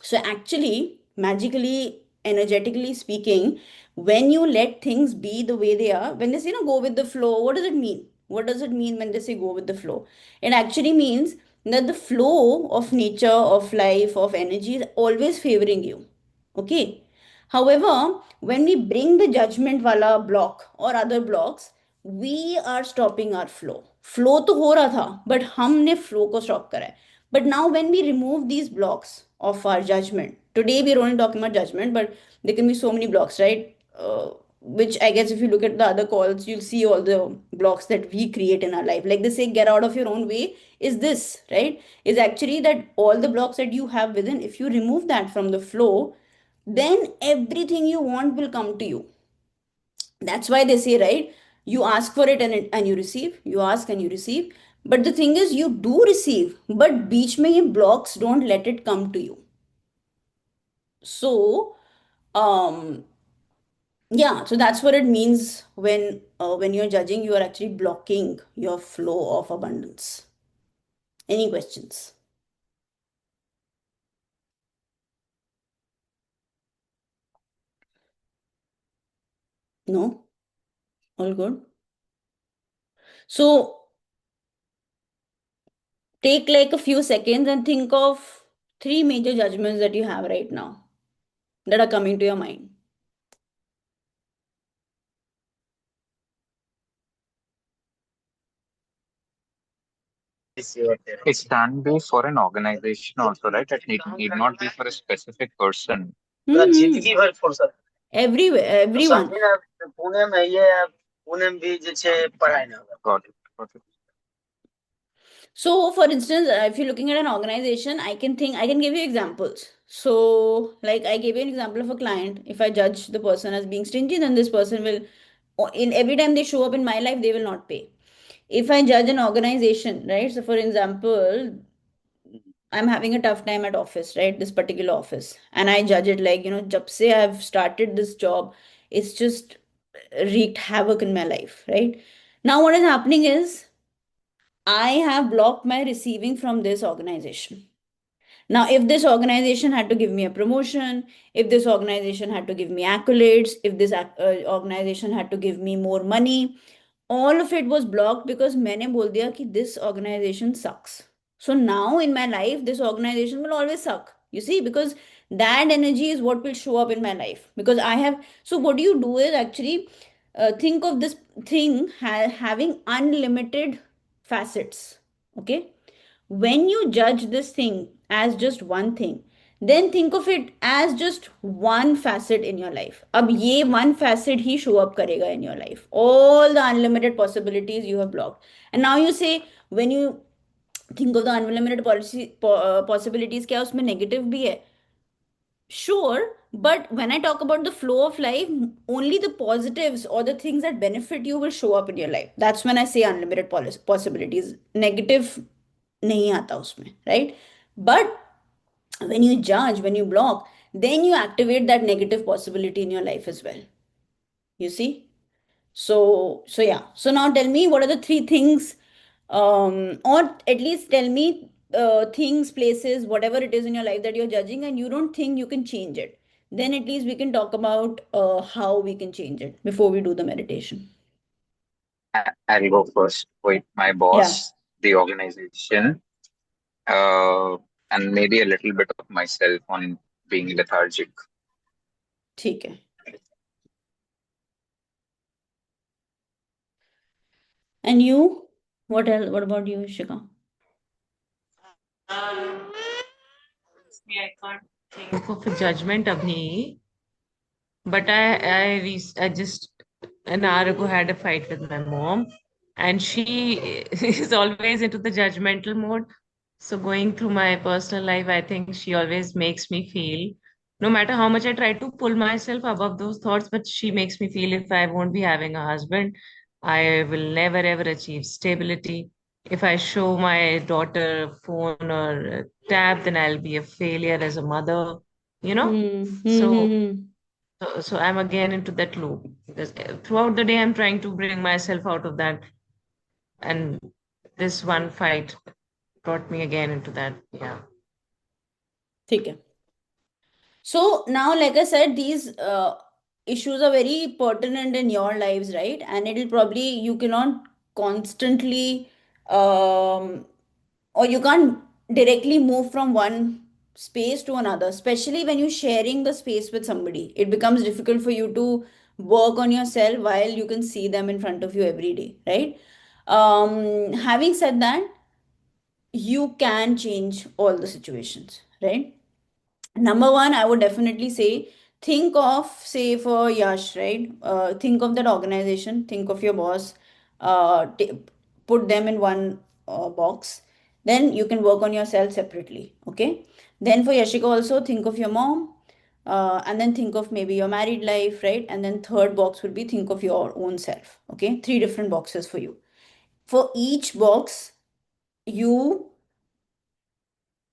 A: So actually, magically, energetically speaking, when you let things be the way they are, when they say, go with the flow, what does it mean? What does it mean when they say go with the flow? It actually means that the flow of nature, of life, of energy is always favoring you. Okay. However, when we bring the judgment wala block or other blocks, we are stopping our flow. Flow तो हो रहा था, but हमने flow को stop करा है. But now when we remove these blocks of our judgment, today we're only talking about judgment, but there can be so many blocks, right? Which I guess if you look at the other calls, you'll see all the blocks that we create in our life. Like they say, get out of your own way is this, right? Is actually that all the blocks that you have within, if you remove that from the flow, then everything you want will come to you. That's why they say, right? You ask for it and you receive. You ask and you receive. But the thing is, you do receive, but beach mein ye blocks don't let it come to you. So, um, yeah. So that's what it means when you're judging, you are actually blocking your flow of abundance. Any questions? No? All good. So take like a few seconds and think of three major judgments that you have right now that are coming to your mind.
C: It can be for an organization also, right? It need not be for a specific person.
A: Hmm. Everywhere, everyone.
C: Got it. Got it.
A: So, for instance, if you're looking at an organization, I can give you examples. So, like I gave you an example of a client. If I judge the person as being stingy, then this person will, in every time they show up in my life, they will not pay. If I judge an organization, right? So, for example, I'm having a tough time at office, right? This particular office. And I judge it like, jab se I've started this job, it's just wreaked havoc in my life, right? Now, what is happening is I have blocked my receiving from this organization. Now, if this organization had to give me a promotion, if this organization had to give me accolades, if this organization had to give me more money, all of it was blocked because मैंने बोल दिया कि this organization sucks. So now in my life, this organization will always suck. You see, because that energy is what will show up in my life. Because I have, so what you do is actually think of this thing having unlimited facets. Okay, when you judge this thing as just one thing, then think of it as just one facet in your life. अब ये one facet ही show up करेगा in your life, all the unlimited possibilities you have blocked. And now you say, when you think of the unlimited possibilities, क्या उसमें negative भी है? Sure, but when I talk about the flow of life, only the positives or the things that benefit you will show up in your life. That's when I say unlimited possibilities. Negative नहीं आता उसमें, right? But when you judge, when you block, then you activate that negative possibility in your life as well. You see? So yeah. So now tell me, what are the three things, or at least tell me things, places, whatever it is in your life that you're judging and you don't think you can change it. Then at least we can talk about how we can change it before we do the meditation.
C: I'll go first with my
A: Yeah,
C: boss, the organization, uh, and maybe a little bit of myself on being lethargic.
A: ठीक है. And you? What else? What about you, Shika?
B: Honestly, I can't think of a judgment abhi, but I just an hour ago had a fight with my mom, and she is always into the judgmental mode. So going through my personal life, I think she always makes me feel, no matter how much I try to pull myself above those thoughts, but she makes me feel if I won't be having a husband, I will never ever achieve stability. If I show my daughter a phone or a tab, then I'll be a failure as a mother, you know?
A: Hmm. Hmm. Hmm.
B: So
A: Hmm.
B: so I'm again into that loop because throughout the day I'm trying to bring myself out of that, and this one fight brought me again into that. Yeah.
A: ठीक है. So now, like I said, these issues are very pertinent in your lives, right? And it'll probably, you cannot constantly, or you can't directly move from one space to another, especially when you're sharing the space with somebody. It becomes difficult for you to work on yourself while you can see them in front of you every day, right? Having said that, you can change all the situations, right? Number one, I would definitely say, think of, say, for Yash, right? Think of that organization, think of your boss, put them in one box. Then you can work on yourself separately, okay? Then for Yashika, also think of your mom, and then think of maybe your married life, right? And then third box would be think of your own self, okay? Three different boxes for you. For each box, you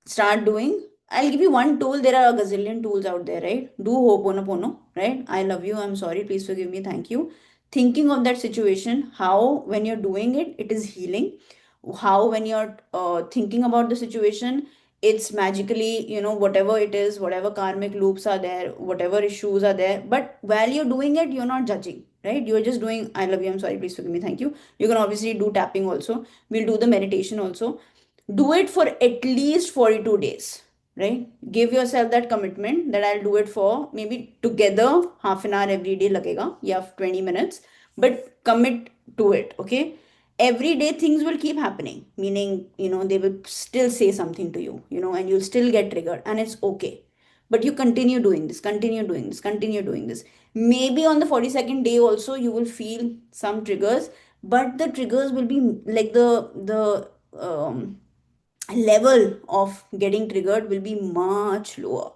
A: start doing. I'll give you one tool. There are a gazillion tools out there, right? Do ho'oponopono, right? I love you, I'm sorry, please forgive me, thank you. Thinking of that situation, how when you're doing it, it is healing. How when you're thinking about the situation, it's magically, whatever it is, whatever karmic loops are there, whatever issues are there, but while you're doing it, you're not judging, right? You're just doing, I love you, I'm sorry, please forgive me, thank you. You can obviously do tapping also. We'll do the meditation also. Do it for at least 42 days, right? Give yourself that commitment that I'll do it for maybe together half an hour every day lagega, yeah, 20 minutes, but commit to it, okay? Every day things will keep happening, meaning, they will still say something to you, and you'll still get triggered, and it's okay. But you continue doing this, continue doing this, continue doing this. Maybe on the 42nd day also you will feel some triggers, but the triggers will be like the level of getting triggered will be much lower.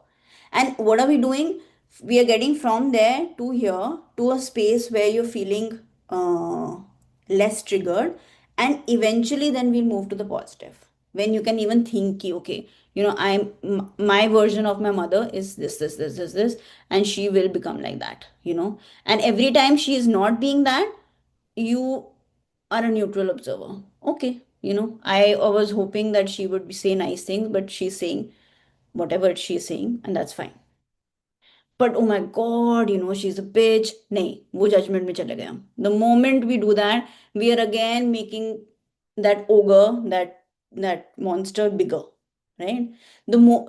A: And what are we doing? We are getting from there to here to a space where you're feeling less triggered, and eventually then we'll move to the positive, when you can even think ki, okay, my version of my mother is this, and she will become like that, and every time she is not being that, you are a neutral observer. Okay, I was hoping that she would say nice things, but she's saying whatever she's saying, and that's fine. But oh my god, she's a bitch. नहीं, वो judgment में चले गए हम. The moment we do that, we are again making that ogre, that monster bigger, right?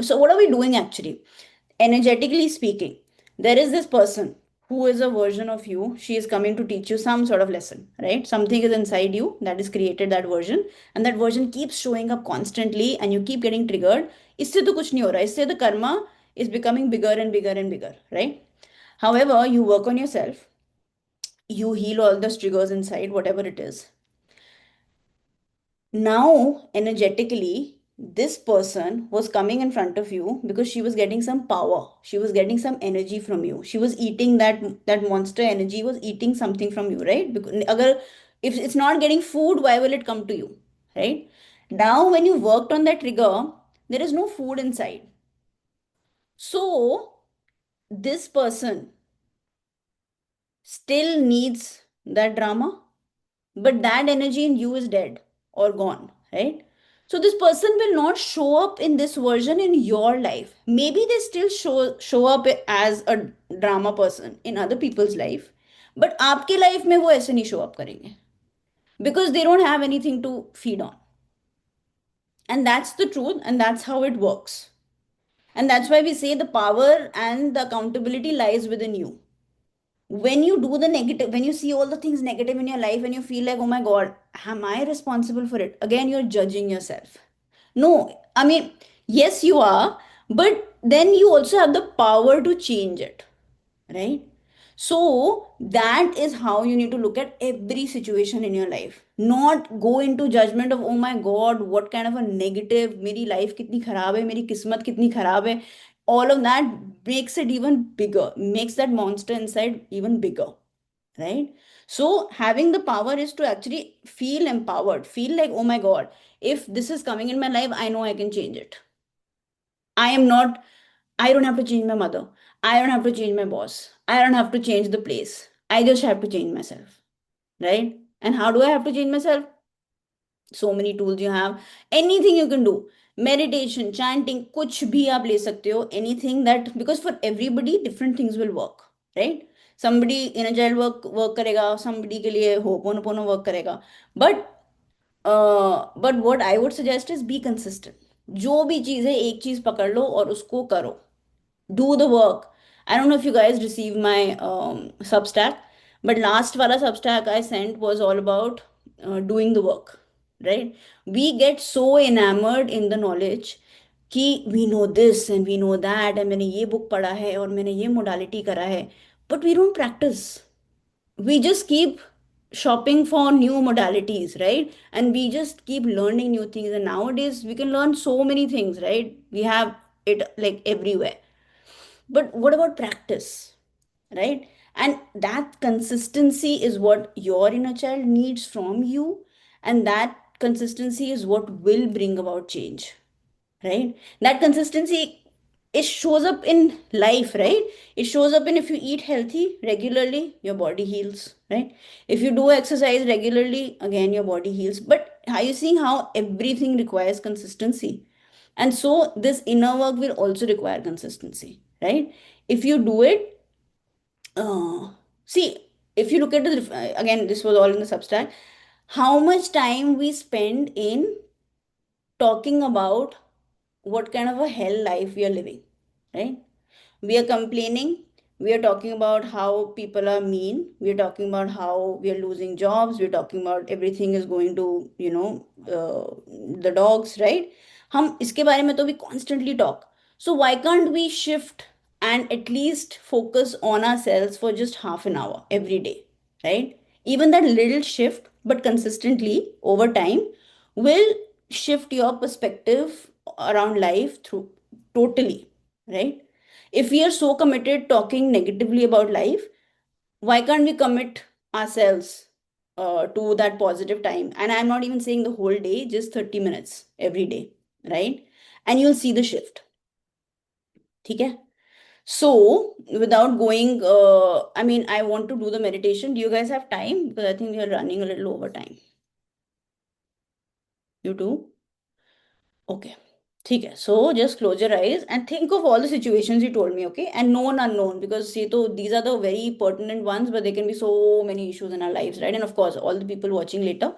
A: So what are we doing actually? Energetically speaking, there is this person who is a version of you. She is coming to teach you some sort of lesson, right? Something is inside you that is created that version, and that version keeps showing up constantly, and you keep getting triggered. इससे तो कुछ नहीं हो रहा, इससे the karma is becoming bigger and bigger and bigger, right? However, you work on yourself, you heal all those triggers inside, whatever it is. Now, energetically, this person was coming in front of you because she was getting some power. She was getting some energy from you. She was eating that monster energy was eating something from you, right? Because if it's not getting food, why will it come to you, right? Now, when you worked on that trigger, there is no food inside. So, this person still needs that drama, but that energy in you is dead or gone, right? So this person will not show up in this version in your life. Maybe they still show up as a drama person in other people's life, but आपके life में वो ऐसे नहीं show up करेंगे, because they don't have anything to feed on. And that's the truth, and that's how it works. And that's why we say the power and the accountability lies within you. When you do the negative, when you see all the things negative in your life and you feel like, oh my god, am I responsible for it, again you're judging yourself. No, I mean, yes you are, but then you also have the power to change it, right? So that is how you need to look at every situation in your life, not go into judgment of, oh my god, what kind of a negative, मेरी life कितनी खराब है, मेरी किस्मत कितनी खराब है. All of that makes it even bigger, makes that monster inside even bigger, right? So having the power is to actually feel empowered, feel like, oh my god, if this is coming in my life, I know I can change it. I am not, I don't have to change my mother. I don't have to change my boss. I don't have to change the place. I just have to change myself. Right? And how do I have to change myself? So many tools you have. Anything you can do. Meditation, chanting, कुछ भी आप ले सकते हो, anything that, because for everybody different things will work, right? Somebody in a work work करेगा, somebody के लिए ho'oponopono work करेगा, but but what I would suggest is be consistent. जो भी चीज़ है, एक चीज़ पकड़ लो और उसको करो, do the work. I don't know if you guys received my Substack, but last wala Substack I sent was all about doing the work, right? We get so enamored in the knowledge कि we know this and we know that, and मैंने ये book पढ़ा है और मैंने ये modality करा है, but we don't practice. We just keep shopping for new modalities, right? And we just keep learning new things, and nowadays we can learn so many things, right? We have it like everywhere, but what about practice, right? And that consistency is what your inner child needs from you, and that consistency is what will bring about change, right? That consistency, it shows up in life, right? It shows up in, if you eat healthy regularly, your body heals, right? If you do exercise regularly, again your body heals. But are you seeing how everything requires consistency? And so this inner work will also require consistency, right? If you do it, see, if you look at the, again, this was all in the Substack, how much time we spend in talking about what kind of a hell life we are living, right? We are complaining, we are talking about how people are mean, we are talking about how we are losing jobs, we're talking about everything is going to, the dogs, right? हम इसके बारे में तो we constantly talk. So why can't we shift and at least focus on ourselves for just half an hour every day, right? Even that little shift, but consistently over time, will shift your perspective around life through totally, right? If we are so committed talking negatively about life, why can't we commit ourselves to that positive time? And I'm not even saying the whole day, just 30 minutes every day, right? And you'll see the shift. Okay? So, without going, I mean, I want to do the meditation. Do you guys have time? Because I think we are running a little over time. You do? Okay. ठीक है, so just close your eyes and think of all the situations you told me, okay? And known unknown, because see, तो these are the very pertinent ones, but there can be so many issues in our lives, right? And of course, all the people watching later,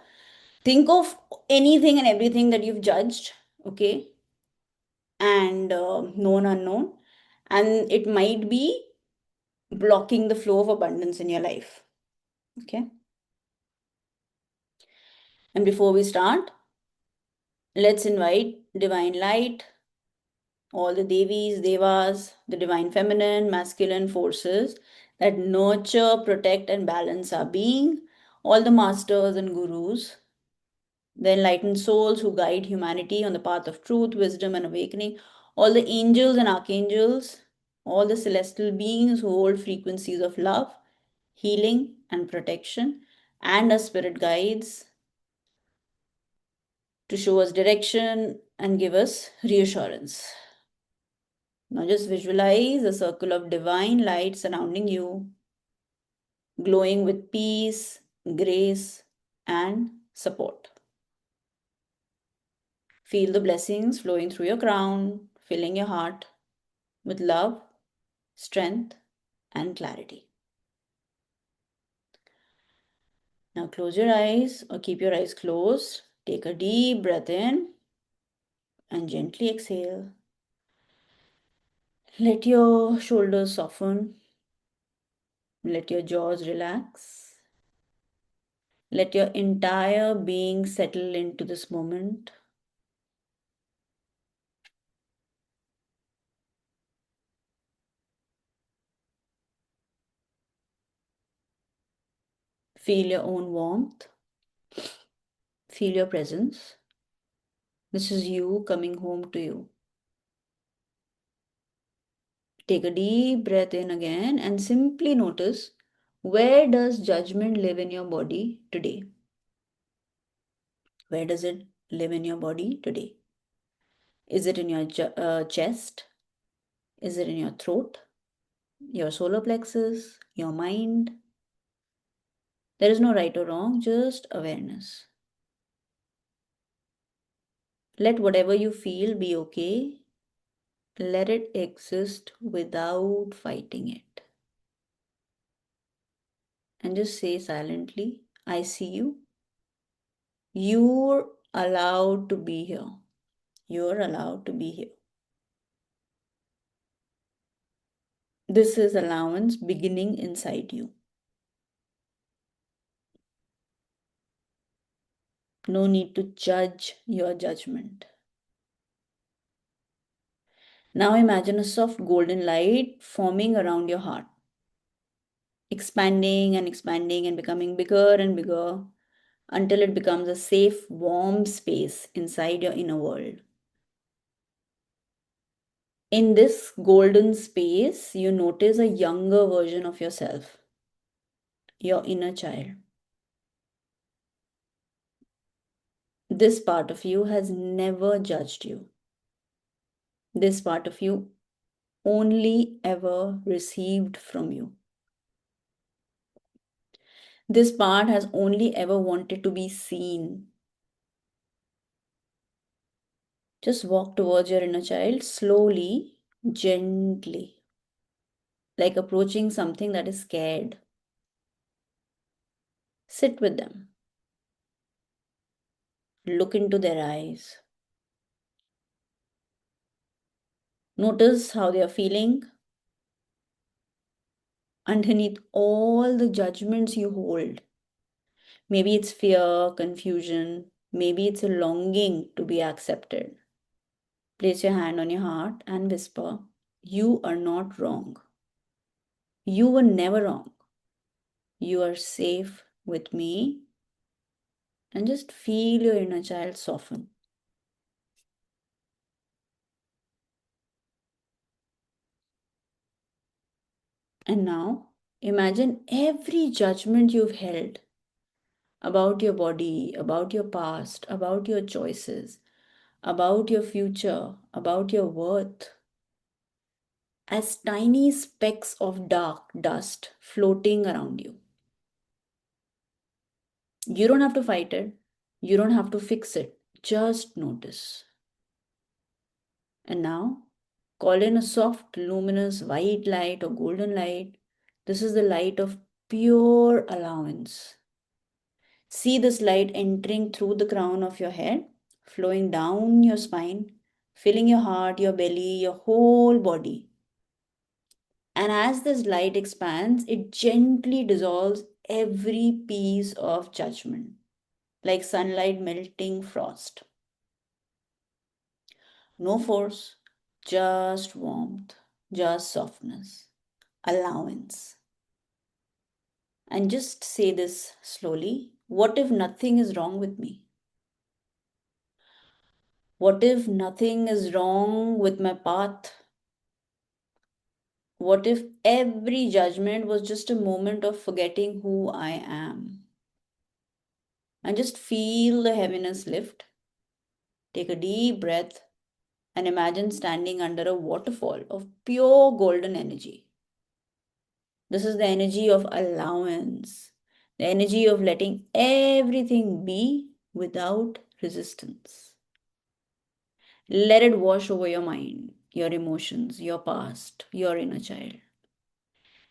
A: think of anything and everything that you've judged, okay? And known unknown, and it might be blocking the flow of abundance in your life, okay? And before we start, let's invite divine light, all the Devis, Devas, the divine feminine, masculine forces that nurture, protect, and balance our being, all the masters and gurus, the enlightened souls who guide humanity on the path of truth, wisdom, and awakening, all the angels and archangels, all the celestial beings who hold frequencies of love, healing, and protection, and our spirit guides to show us direction and give us reassurance. Now just visualize a circle of divine light surrounding you, glowing with peace, grace, and support. Feel the blessings flowing through your crown, filling your heart with love, strength, and clarity. Now close your eyes or keep your eyes closed. Take a deep breath in and gently exhale. Let your shoulders soften. Let your jaws relax. Let your entire being settle into this moment. Feel your own warmth. Feel your presence. This is you coming home to you. Take a deep breath in again and simply notice, where does judgment live in your body today? Where does it live in your body today? Is it in your chest? Is it in your throat? Your solar plexus? Your mind? There is no right or wrong, just awareness. Let whatever you feel be okay. Let it exist without fighting it. And just say silently, I see you. You're allowed to be here. You're allowed to be here. This is allowance beginning inside you. No need to judge your judgment. Now imagine a soft golden light forming around your heart, expanding and becoming bigger and bigger until it becomes a safe, warm space inside your inner world. In this golden space, you notice a younger version of yourself, your inner child. This part of you has never judged you. This part of you only ever received from you. This part has only ever wanted to be seen. Just walk towards your inner child slowly, gently, like approaching something that is scared. Sit with them. Look into their eyes. Notice how they are feeling underneath all the judgments you hold. Maybe it's fear, confusion, maybe it's a longing to be accepted. Place your hand on your heart and whisper, you are not wrong. You were never wrong. You are safe with me. And just feel your inner child soften. And now imagine every judgment you've held about your body, about your past, about your choices, about your future, about your worth, as tiny specks of dark dust floating around you. You don't have to fight it, you don't have to fix it, just notice. And now, call in a soft, luminous white light or golden light. This is the light of pure allowance. See this light entering through the crown of your head, flowing down your spine, filling your heart, your belly, your whole body. And as this light expands, it gently dissolves every piece of judgment, like sunlight melting frost. No force, just warmth, just softness, allowance. And just say this slowly. What if nothing is wrong with me? What if nothing is wrong with my path? What if every judgment was just a moment of forgetting who I am? And just feel the heaviness lift. Take a deep breath and imagine standing under a waterfall of pure golden energy. This is the energy of allowance, the energy of letting everything be without resistance. Let it wash over your mind, your emotions, your past, your inner child.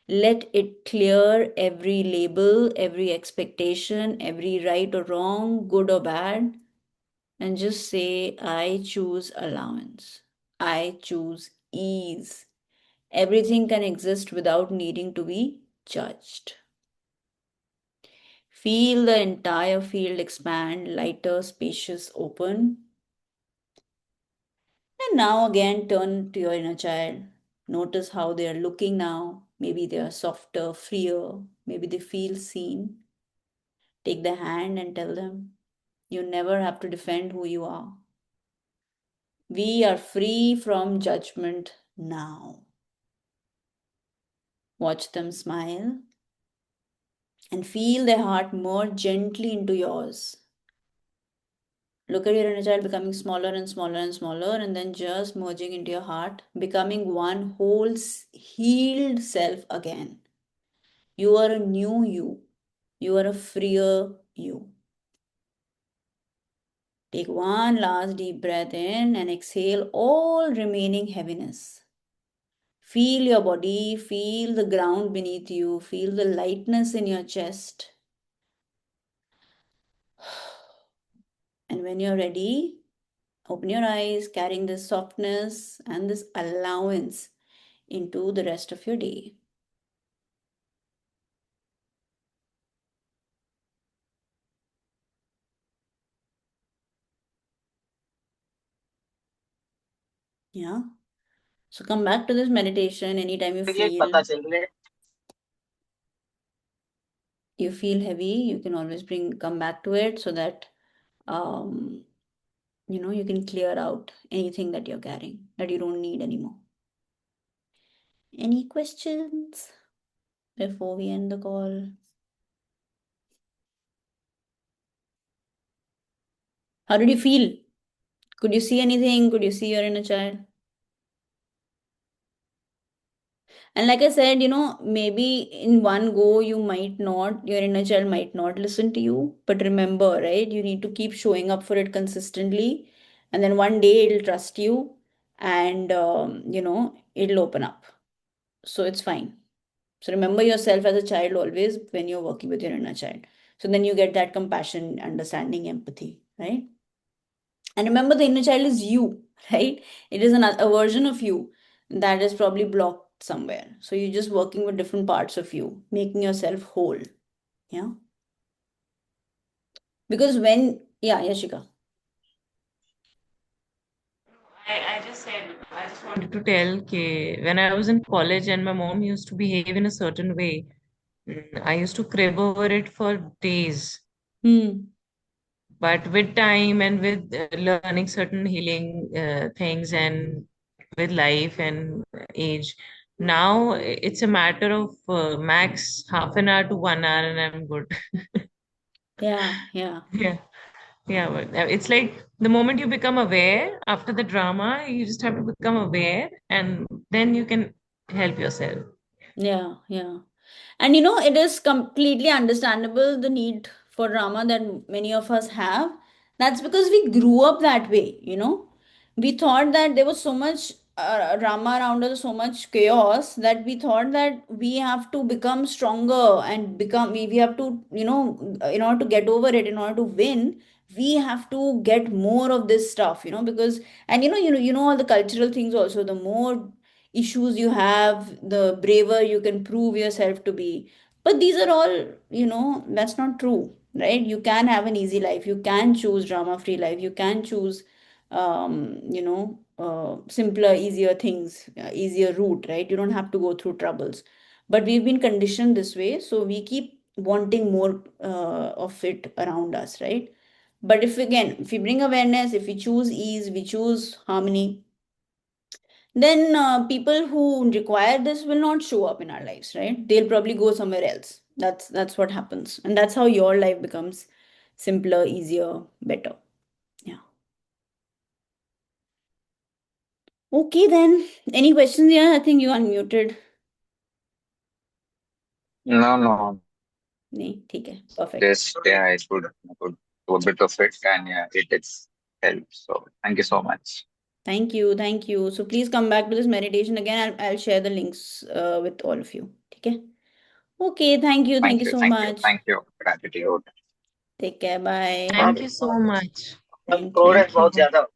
A: Let it clear every label, every expectation, every right or wrong, good or bad, and just say, I choose allowance. I choose ease. Everything can exist without needing to be judged. Feel the entire field expand, lighter, spacious, open. And now again turn to your inner child. Notice how they are looking now. Maybe they are softer, freer. Maybe they feel seen. Take the hand and tell them, you never have to defend who you are. We are free from judgment now. Watch them smile and feel their heart merge gently into yours. Look at your inner child becoming smaller and smaller and smaller, and then just merging into your heart, becoming one whole healed self again. You are a new you. You are a freer you. Take one last deep breath in and exhale all remaining heaviness. Feel your body, feel the ground beneath you, feel the lightness in your chest. And when you're ready, open your eyes, carrying this softness and this allowance into the rest of your day. Yeah. So come back to this meditation anytime you feel heavy, you can always come back to it so that um you can clear out anything that you're carrying that you don't need anymore. Any questions before we end the call? How did you feel? Could you see anything? Could you see your inner child? And like I said, maybe in one go, your inner child might not listen to you. But remember, right, you need to keep showing up for it consistently. And then one day it'll trust you and, it'll open up. So it's fine. So remember yourself as a child always when you're working with your inner child. So then you get that compassion, understanding, empathy, right? And remember, the inner child is you, right? It is a version of you that is probably blocked somewhere. So you're just working with different parts of you, making yourself whole. Yeah. Because yeah, Yashika.
B: I just wanted to tell कि when I was in college and my mom used to behave in a certain way, I used to crib over it for days.
A: Hmm.
B: But with time and with learning certain healing things and with life and age, now it's a matter of max half an hour to 1 hour and I'm good.
A: Yeah, yeah,
B: Yeah. Yeah, but it's like the moment you become aware after the drama, you just have to become aware and then you can help yourself.
A: yeah, yeah. And it is completely understandable the need for drama that many of us have. That's because we grew up that way. We thought that there was so much drama around us, so much chaos that we thought that we have to become stronger and we have to, in order to get over it, in order to win, we have to get more of this stuff, because, and all the cultural things also, the more issues you have, the braver you can prove yourself to be. But these are all, that's not true, right? You can have an easy life. You can choose drama free life. You can choose, simpler, easier things, easier route, right? You don't have to go through troubles. But we've been conditioned this way. So we keep wanting more of it around us, right? But if we bring awareness, if we choose ease, we choose harmony, then people who require this will not show up in our lives, right? They'll probably go somewhere else. That's what happens, and that's how your life becomes simpler, easier, better. Yeah. Okay, then. Any questions? Yeah, I think you unmuted.
C: No, no,
A: Nee, ठीक है, perfect.
C: just yeah, I could do a bit of it, and yeah, it is help. So thank you so much.
A: Thank you, thank you. So please come back to this meditation again. I'll share the links with all of you. Okay. Okay, thank
C: Thank
A: you
C: you,
A: so
C: thank you,
A: much.
C: thank you. Gratitude.
A: Take care. Bye.
B: Thank you so much.
A: Thank you.
B: Thank you.